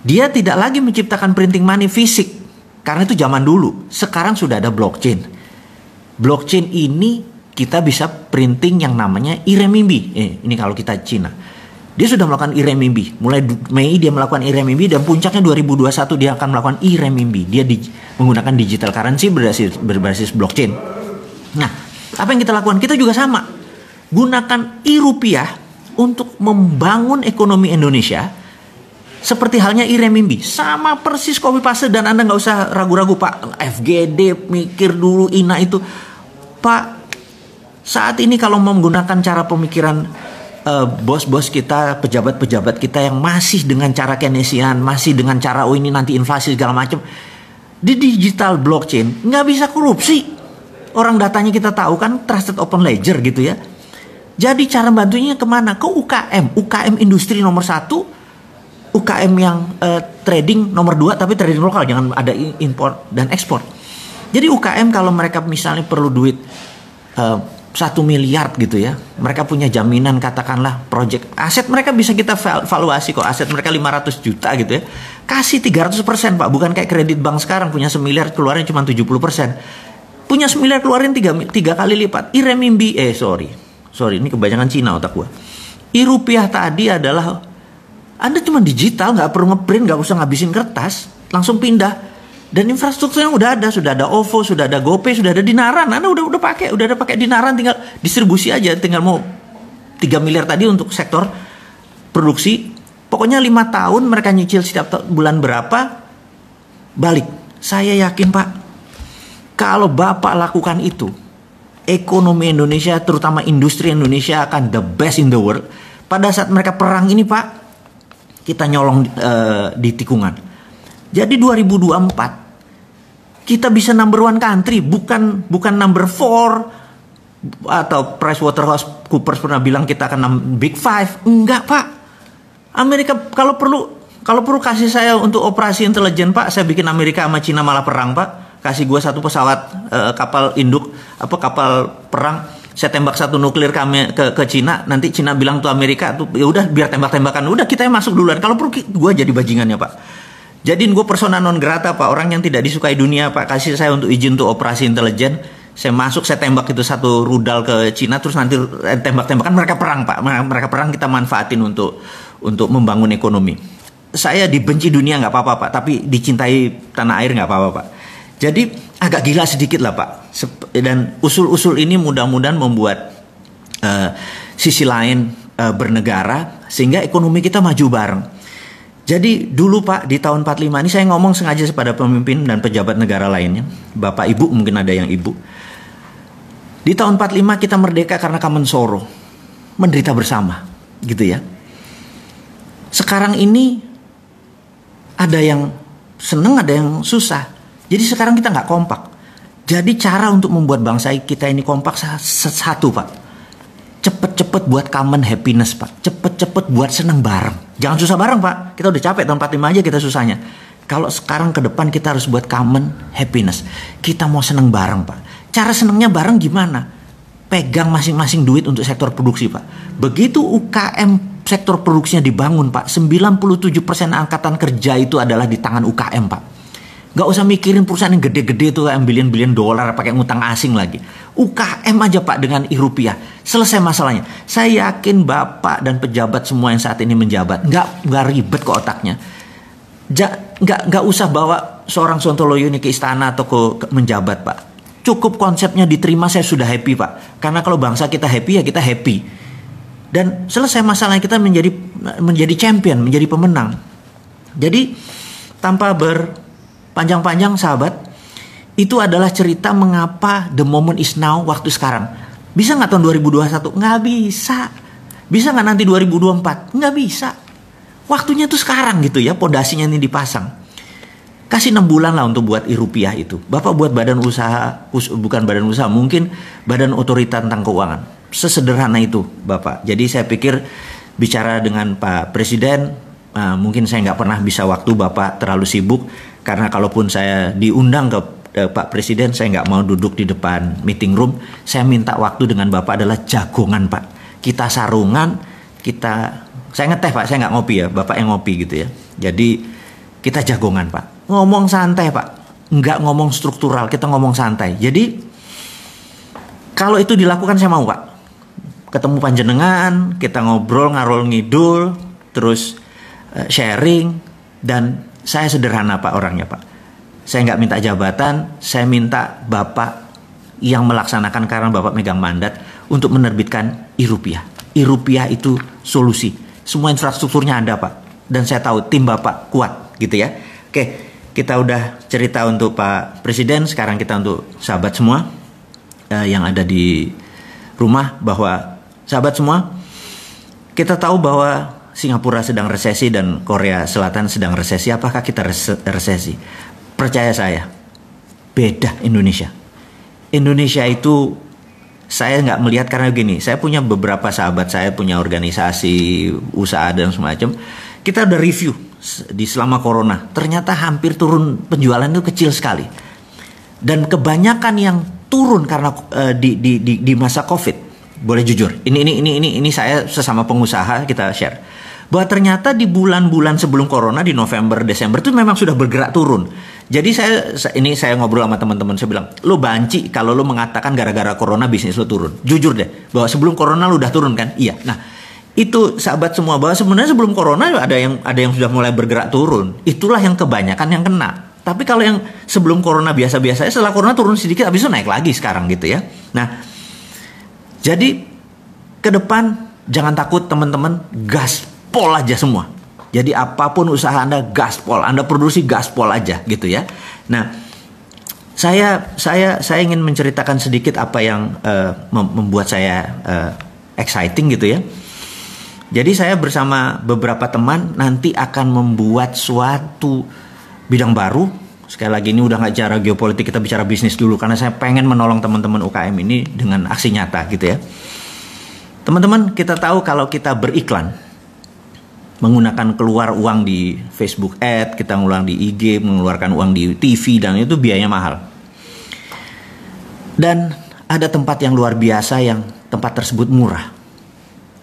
Dia tidak lagi menciptakan printing money fisik. Karena itu zaman dulu. Sekarang sudah ada blockchain. Blockchain ini kita bisa printing yang namanya e-renminbi. Ini kalau kita Cina. Dia sudah melakukan e-renminbi. Mulai Mei dia melakukan e-renminbi dan puncaknya 2021 dia akan melakukan e-renminbi. Dia menggunakan digital currency berbasis blockchain. Nah, apa yang kita lakukan? Kita juga sama. Gunakan e-rupiah untuk membangun ekonomi Indonesia. Seperti halnya e-renminbi, sama persis copy paste dan Anda nggak usah ragu-ragu Pak. FGD mikir dulu INA itu, Pak. Saat ini kalau mau menggunakan cara pemikiran bos-bos kita, pejabat-pejabat kita yang masih dengan cara Keynesian, masih dengan cara ini nanti inflasi segala macam, di digital blockchain nggak bisa korupsi. Orang datanya kita tahu kan, trusted open ledger gitu ya. Jadi cara bantunya kemana? Ke UKM industri nomor 1. UKM yang trading nomor 2, tapi trading lokal, jangan ada import dan ekspor. Jadi UKM kalau mereka misalnya perlu duit 1 miliar gitu ya. Mereka punya jaminan katakanlah project. Aset mereka bisa kita valuasi kok. Aset mereka 500 juta gitu ya. Kasih 300% Pak. Bukan kayak kredit bank sekarang punya 1 miliar keluarin cuma 70%. Punya 1 miliar keluarin 3 kali lipat. I-renminbi, sorry ini kebanyakan Cina otak gua. I-rupiah tadi adalah Anda cuma digital, nggak perlu ngeprint, nggak usah ngabisin kertas, langsung pindah. Dan infrastrukturnya udah ada, sudah ada OVO, sudah ada GoPay, sudah ada Dinaran. Anda udah ada pakai Dinaran, tinggal distribusi aja, tinggal mau 3 miliar tadi untuk sektor produksi. Pokoknya 5 tahun mereka nyicil setiap bulan berapa, balik. Saya yakin Pak, kalau Bapak lakukan itu, ekonomi Indonesia, terutama industri Indonesia akan the best in the world. Pada saat mereka perang ini Pak, kita nyolong di tikungan. Jadi 2024 kita bisa number 1 country, bukan number 4 atau PricewaterhouseCoopers pernah bilang kita akan Big 5. Enggak Pak. Amerika kalau perlu kasih saya untuk operasi intelijen Pak, saya bikin Amerika sama Cina malah perang Pak. Kasih gue 1 pesawat kapal induk kapal perang, saya tembak 1 nuklir ke Cina, nanti Cina bilang tuh Amerika tuh ya udah biar tembak-tembakan, udah kita yang masuk duluan. Kalau perlu gue jadi bajingannya Pak. Jadiin gue persona non grata Pak, orang yang tidak disukai dunia Pak. Kasih saya untuk izin untuk operasi intelijen, saya masuk, saya tembak itu 1 rudal ke Cina, terus nanti tembak-tembakan, mereka perang Pak. Mereka perang, kita manfaatin untuk membangun ekonomi. Saya dibenci dunia nggak apa-apa Pak, tapi dicintai tanah air nggak apa-apa Pak. Jadi agak gila sedikit lah Pak. Dan usul-usul ini mudah-mudahan membuat sisi lain bernegara, sehingga ekonomi kita maju bareng. Jadi dulu Pak, di tahun 45 ini saya ngomong sengaja kepada pemimpin dan pejabat negara lainnya. Bapak Ibu, mungkin ada yang Ibu. Di tahun 45 kita merdeka karena Kamen Soro. Menderita bersama, gitu ya. Sekarang ini ada yang seneng, ada yang susah. Jadi sekarang kita nggak kompak. Jadi cara untuk membuat bangsa kita ini kompak satu Pak. Cepet-cepet buat common happiness Pak. Cepet-cepet buat seneng bareng. Jangan susah bareng Pak. Kita udah capek tahun 45 aja kita susahnya. Kalau sekarang ke depan kita harus buat common happiness. Kita mau seneng bareng Pak. Cara senengnya bareng gimana? Pegang masing-masing duit untuk sektor produksi Pak. Begitu UKM sektor produksinya dibangun Pak, 97% angkatan kerja itu adalah di tangan UKM Pak. Gak usah mikirin perusahaan yang gede-gede itu yang bilion-bilion dolar pakai ngutang asing lagi. UKM aja Pak dengan rupiah. Selesai masalahnya. Saya yakin Bapak dan pejabat semua yang saat ini menjabat nggak ribet ke otaknya. Nggak usah bawa seorang Sontoloyo ini ke istana atau ke menjabat Pak. Cukup konsepnya diterima, saya sudah happy Pak. Karena kalau bangsa kita happy ya kita happy. Dan selesai masalahnya, kita menjadi champion, menjadi pemenang. Jadi tanpa panjang-panjang sahabat, itu adalah cerita mengapa the moment is now, waktu sekarang. Bisa nggak tahun 2021? Nggak bisa. Bisa nggak nanti 2024? Nggak bisa. Waktunya tuh sekarang gitu ya, pondasinya ini dipasang. Kasih 6 bulan lah untuk buat rupiah itu. Bapak buat badan usaha, bukan badan usaha, mungkin badan otorita tentang keuangan. Sesederhana itu Bapak. Jadi saya pikir bicara dengan Pak Presiden, mungkin saya nggak pernah bisa waktu, Bapak terlalu sibuk. Karena kalaupun saya diundang ke Pak Presiden, saya nggak mau duduk di depan meeting room. Saya minta waktu dengan Bapak adalah jagongan Pak. Kita sarungan, saya ngeteh Pak, saya nggak ngopi ya, Bapak yang ngopi gitu ya. Jadi kita jagongan Pak. Ngomong santai Pak, nggak ngomong struktural, kita ngomong santai. Jadi kalau itu dilakukan saya mau Pak. Ketemu panjenengan, kita ngobrol, ngarol ngidul, terus sharing. Dan saya sederhana Pak orangnya Pak. Saya nggak minta jabatan, saya minta Bapak yang melaksanakan karena Bapak megang mandat untuk menerbitkan e-rupiah. E-rupiah itu solusi. Semua infrastrukturnya ada Pak. Dan saya tahu tim Bapak kuat gitu ya. Oke, kita udah cerita untuk Pak Presiden, sekarang kita untuk sahabat semua yang ada di rumah, bahwa sahabat semua, kita tahu bahwa Singapura sedang resesi dan Korea Selatan sedang resesi. Apakah kita resesi? Percaya saya, beda Indonesia. Indonesia itu saya nggak melihat, karena gini, saya punya beberapa sahabat, saya punya organisasi, usaha dan semacam. Kita udah review di selama corona, ternyata hampir turun penjualan itu kecil sekali. Dan kebanyakan yang turun karena di masa COVID. Boleh jujur, ini saya sesama pengusaha kita share bahwa ternyata di bulan-bulan sebelum corona di November Desember itu memang sudah bergerak turun. Jadi saya ngobrol sama teman-teman, saya bilang, lo banci kalau lo mengatakan gara-gara corona bisnis lo turun. Jujur deh bahwa sebelum corona lo udah turun kan? Iya. Nah, itu sahabat semua, bahwa sebenarnya sebelum corona ada yang sudah mulai bergerak turun. Itulah yang kebanyakan yang kena. Tapi kalau yang sebelum corona biasa-biasa, setelah corona turun sedikit, habis itu naik lagi sekarang gitu ya. Nah, jadi ke depan jangan takut teman-teman, gaspol aja semua. Jadi apapun usaha Anda, gaspol, Anda produksi gaspol aja gitu ya. Nah, saya ingin menceritakan sedikit apa yang membuat saya exciting gitu ya. Jadi saya bersama beberapa teman nanti akan membuat suatu bidang baru. Sekali lagi ini udah nggak bicara geopolitik, kita bicara bisnis dulu karena saya pengen menolong teman-teman UKM ini dengan aksi nyata gitu ya. Teman-teman, kita tahu kalau kita beriklan, menggunakan keluar uang di Facebook Ad, kita ngulang di IG, mengeluarkan uang di TV, dan itu biayanya mahal. Dan ada tempat yang luar biasa yang tempat tersebut murah.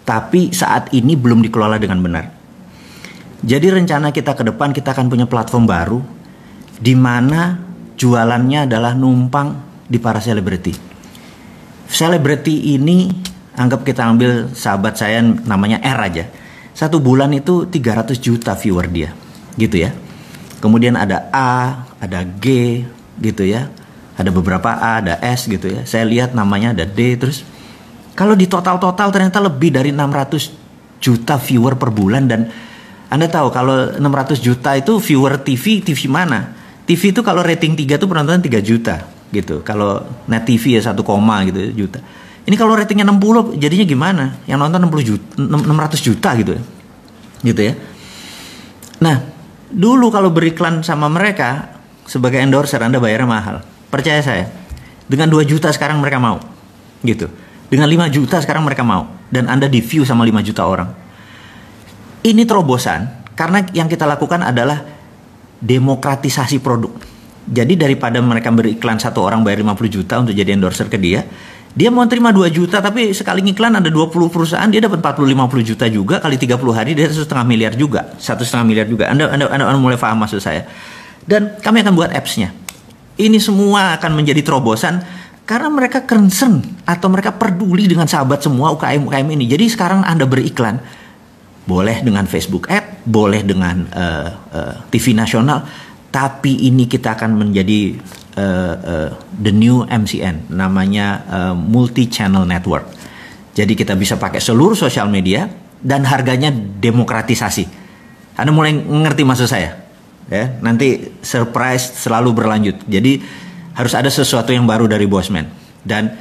Tapi saat ini belum dikelola dengan benar. Jadi rencana kita ke depan, kita akan punya platform baru di mana jualannya adalah numpang di para selebriti. Selebriti ini anggap kita ambil sahabat saya namanya R aja. 1 bulan itu 300 juta viewer dia, gitu ya. Kemudian ada A, ada G, gitu ya. Ada beberapa A, ada S gitu ya. Saya lihat namanya ada D, terus kalau di total ternyata lebih dari 600 juta viewer per bulan. Dan Anda tahu kalau 600 juta itu viewer TV mana? TV itu kalau rating 3 tuh penontonnya 3 juta gitu. Kalau net TV ya 1, gitu juta. Ini kalau ratingnya 60 jadinya gimana? Yang nonton 600 juta gitu ya. Gitu ya. Nah, dulu kalau beriklan sama mereka sebagai endorser Anda bayarnya mahal. Percaya saya. Dengan 2 juta sekarang mereka mau. Gitu. Dengan 5 juta sekarang mereka mau. Dan Anda di view sama 5 juta orang. Ini terobosan karena yang kita lakukan adalah demokratisasi produk. Jadi daripada mereka beriklan 1 orang bayar 50 juta untuk jadi endorser ke dia, dia mau terima 2 juta tapi sekali ngiklan ada 20 perusahaan, dia dapat 40-50 juta juga, kali 30 hari dia 1,5 miliar juga. 1,5 miliar juga. Anda mulai paham maksud saya. Dan kami akan buat apps-nya. Ini semua akan menjadi terobosan karena mereka concern atau mereka peduli dengan sahabat semua UKM ini. Jadi sekarang Anda beriklan, boleh dengan Facebook Ad, boleh dengan TV nasional, tapi ini kita akan menjadi the new MCN, namanya multi channel network. Jadi kita bisa pakai seluruh sosial media dan harganya demokratisasi. Anda mulai ngerti maksud saya? Ya, nanti surprise selalu berlanjut. Jadi harus ada sesuatu yang baru dari Bosman. Dan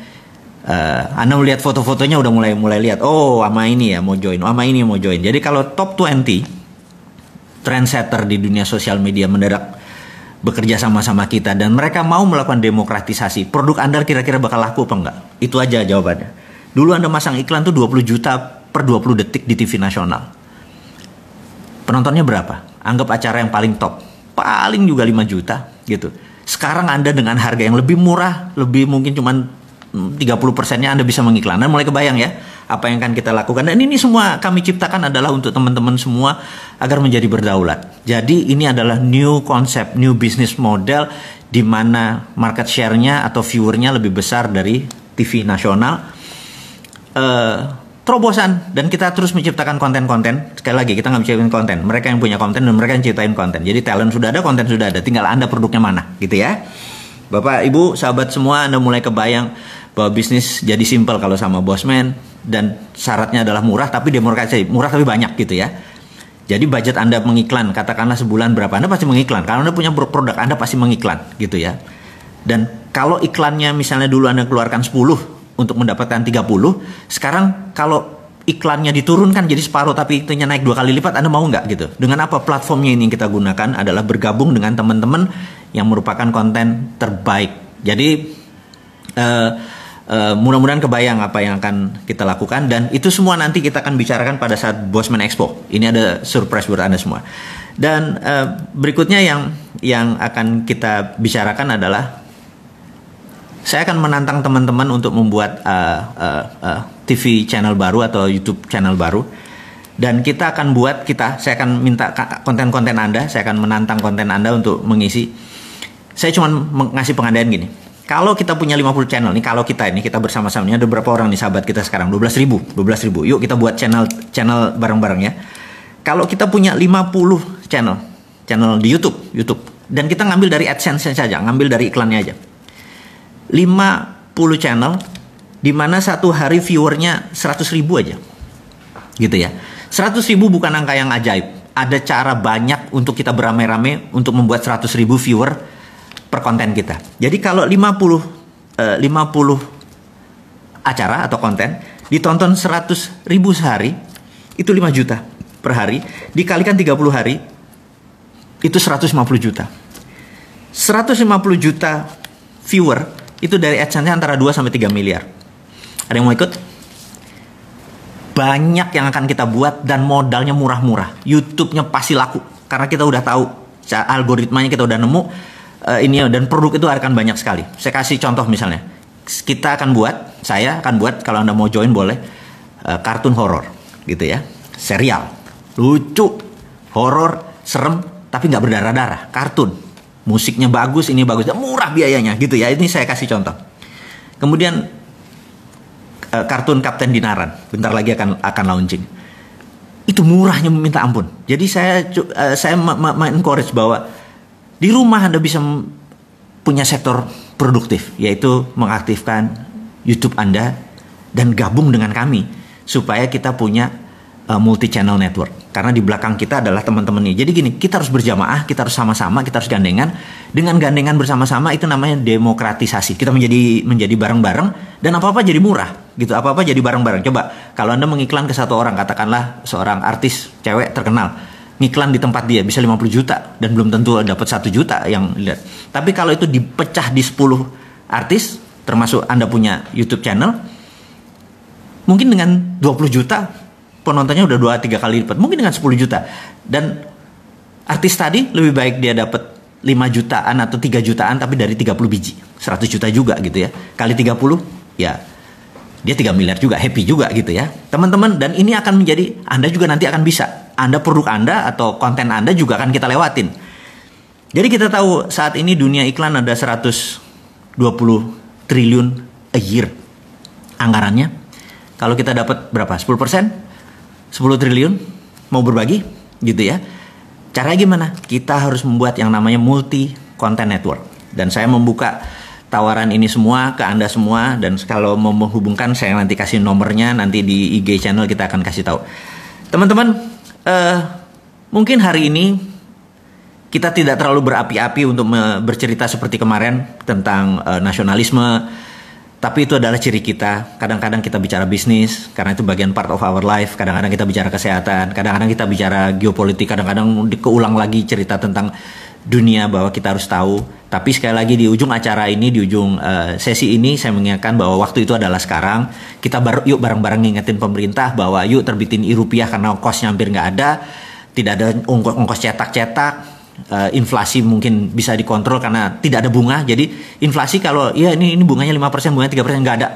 Anda melihat foto-fotonya udah mulai lihat, oh sama ini ya mau join, sama ini mau join. Jadi kalau top 20 trendsetter di dunia sosial media mendadak bekerja sama-sama kita dan mereka mau melakukan demokratisasi, produk Anda kira-kira bakal laku apa enggak? Itu aja jawabannya. Dulu Anda masang iklan tuh 20 juta per 20 detik di TV nasional. Penontonnya berapa? Anggap acara yang paling top, paling juga 5 juta gitu. Sekarang Anda dengan harga yang lebih murah, lebih mungkin cuman 30%-nya Anda bisa mengiklan. Anda mulai kebayang ya apa yang akan kita lakukan. Dan ini semua kami ciptakan adalah untuk teman-teman semua agar menjadi berdaulat. Jadi ini adalah new concept, new business model di mana market share-nya atau viewer-nya lebih besar dari TV nasional. Terobosan, dan kita terus menciptakan konten-konten. Sekali lagi kita nggak menciptakan konten, mereka yang punya konten dan mereka yang ciptain konten. Jadi talent sudah ada, konten sudah ada, tinggal Anda produknya mana gitu ya. Bapak, Ibu, sahabat semua, Anda mulai kebayang bahwa bisnis jadi simpel kalau sama Bosman, dan syaratnya adalah murah tapi demokratisasi, murah tapi banyak gitu ya. Jadi budget Anda mengiklan, katakanlah sebulan berapa, Anda pasti mengiklan. Kalau Anda punya produk, Anda pasti mengiklan gitu ya. Dan kalau iklannya misalnya dulu Anda keluarkan 10 untuk mendapatkan 30, sekarang kalau iklannya diturunkan jadi separuh tapi itunya naik 2 kali lipat, Anda mau nggak gitu? Dengan apa? Platformnya ini yang kita gunakan adalah bergabung dengan teman-teman yang merupakan konten terbaik. Jadi mudah-mudahan kebayang apa yang akan kita lakukan, dan itu semua nanti kita akan bicarakan pada saat Bosman Expo. Ini ada surprise buat Anda semua. Dan berikutnya yang akan kita bicarakan adalah saya akan menantang teman-teman untuk membuat TV channel baru atau YouTube channel baru. Dan kita akan saya akan minta konten-konten Anda, saya akan menantang konten Anda untuk mengisi. Saya cuma ngasih pengandaian gini. Kalau kita punya 50 channel nih, kalau kita bersama-sama, ini ada berapa orang nih sahabat kita sekarang? 12.000. Yuk kita buat channel bareng-bareng ya. Kalau kita punya 50 channel di YouTube, dan kita ngambil dari AdSense saja, ngambil dari iklannya aja. 50 channel, di mana satu hari viewernya 100.000 aja. Gitu ya. 100.000 bukan angka yang ajaib. Ada cara banyak untuk kita beramai-ramai untuk membuat 100.000 viewer per konten kita. Jadi kalau 50 acara atau konten ditonton 100.000 sehari, itu 5 juta per hari, dikalikan 30 hari, itu 150 juta. 150 juta viewer itu dari AdSense antara 2 sampai 3 miliar. Ada yang mau ikut? Banyak yang akan kita buat dan modalnya murah-murah. YouTube-nya pasti laku karena kita udah tahu algoritmanya, kita udah nemu ini, dan produk itu akan banyak sekali. Saya kasih contoh misalnya. Saya akan buat kalau Anda mau join boleh, kartun horor gitu ya. Serial. Lucu, horor, serem, tapi nggak berdarah-darah. Kartun. Musiknya bagus, ini bagus, dan murah biayanya gitu ya. Ini saya kasih contoh. Kemudian kartun Kapten Dinaran, bentar lagi akan launching. Itu murahnya minta ampun. Jadi saya encourage bahwa di rumah Anda bisa punya sektor produktif, yaitu mengaktifkan YouTube Anda dan gabung dengan kami supaya kita punya multi channel network. Karena di belakang kita adalah teman-teman ini. Jadi gini, kita harus berjamaah, kita harus sama-sama, kita harus gandengan. Dengan gandengan bersama-sama itu namanya demokratisasi. Kita menjadi bareng-bareng dan apa-apa jadi murah gitu. Apa-apa jadi bareng-bareng. Coba kalau Anda mengiklan ke satu orang, katakanlah seorang artis cewek terkenal, ngiklan di tempat dia bisa 50 juta dan belum tentu dapat 1 juta yang lihat. Tapi kalau itu dipecah di 10 artis, termasuk Anda punya YouTube channel, mungkin dengan 20 juta penontonnya udah 2-3 kali lipat, mungkin dengan 10 juta. Dan artis tadi lebih baik dia dapat 5 jutaan atau 3 jutaan tapi dari 30 biji, 100 juta juga gitu ya. Kali 30 ya dia 3 miliar juga, happy juga gitu ya. Teman-teman, dan ini akan menjadi, Anda juga nanti akan bisa. Anda, produk Anda atau konten Anda juga akan kita lewatin. Jadi kita tahu saat ini dunia iklan ada 120 triliun a year anggarannya. Kalau kita dapat berapa? 10%? 10 triliun? Mau berbagi? Gitu ya. Caranya gimana? Kita harus membuat yang namanya multi content network. Dan saya membuka tawaran ini semua ke Anda semua. Dan kalau mau menghubungkan, saya nanti kasih nomornya. Nanti di IG channel kita akan kasih tahu. Teman-teman, mungkin hari ini kita tidak terlalu berapi-api untuk bercerita seperti kemarin tentang nasionalisme, tapi itu adalah ciri kita. Kadang-kadang kita bicara bisnis karena itu bagian part of our life, kadang-kadang kita bicara kesehatan, kadang-kadang kita bicara geopolitik, kadang-kadang keulang lagi cerita tentang dunia bahwa kita harus tahu. Tapi sekali lagi di ujung acara ini, di ujung sesi ini, saya mengingatkan bahwa waktu itu adalah sekarang. Kita yuk bareng-bareng ngingetin pemerintah bahwa yuk terbitin rupiah karena ongkosnya hampir nggak ada. Tidak ada ongkos cetak-cetak. Inflasi mungkin bisa dikontrol karena tidak ada bunga. Jadi inflasi kalau ya ini bunganya 5%, bunganya 3%, nggak ada.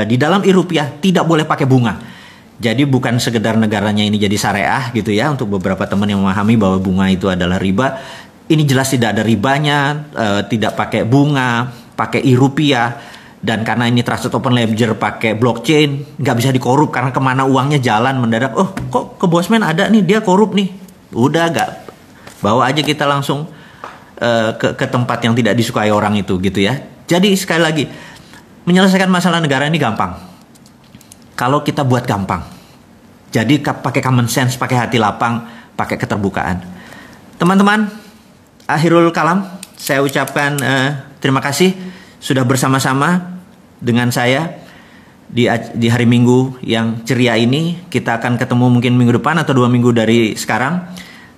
Di dalam rupiah tidak boleh pakai bunga. Jadi bukan sekedar negaranya ini jadi syariah gitu ya, untuk beberapa teman yang memahami bahwa bunga itu adalah riba. Ini jelas tidak ada ribanya, tidak pakai bunga, pakai rupiah, dan karena ini trusted open ledger pakai blockchain, nggak bisa dikorup karena kemana uangnya jalan mendadak. Oh, kok ke Bosman ada nih, dia korup nih. Udah nggak, bawa aja kita langsung ke tempat yang tidak disukai orang itu gitu ya. Jadi sekali lagi, menyelesaikan masalah negara ini gampang kalau kita buat gampang. Jadi pakai common sense, pakai hati lapang, pakai keterbukaan. Teman-teman, akhirul kalam, saya ucapkan terima kasih sudah bersama-sama dengan saya di hari Minggu yang ceria ini. Kita akan ketemu mungkin minggu depan atau 2 minggu dari sekarang.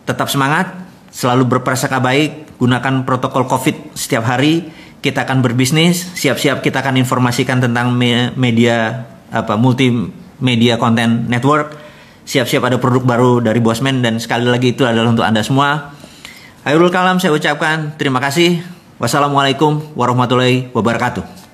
Tetap semangat, selalu berprasangka baik, gunakan protokol COVID setiap hari. Kita akan berbisnis, siap-siap kita akan informasikan tentang media multimedia content network. Siap-siap ada produk baru dari Bosman, dan sekali lagi itu adalah untuk Anda semua. Akhirul kalam, saya ucapkan terima kasih. Wassalamualaikum warahmatullahi wabarakatuh.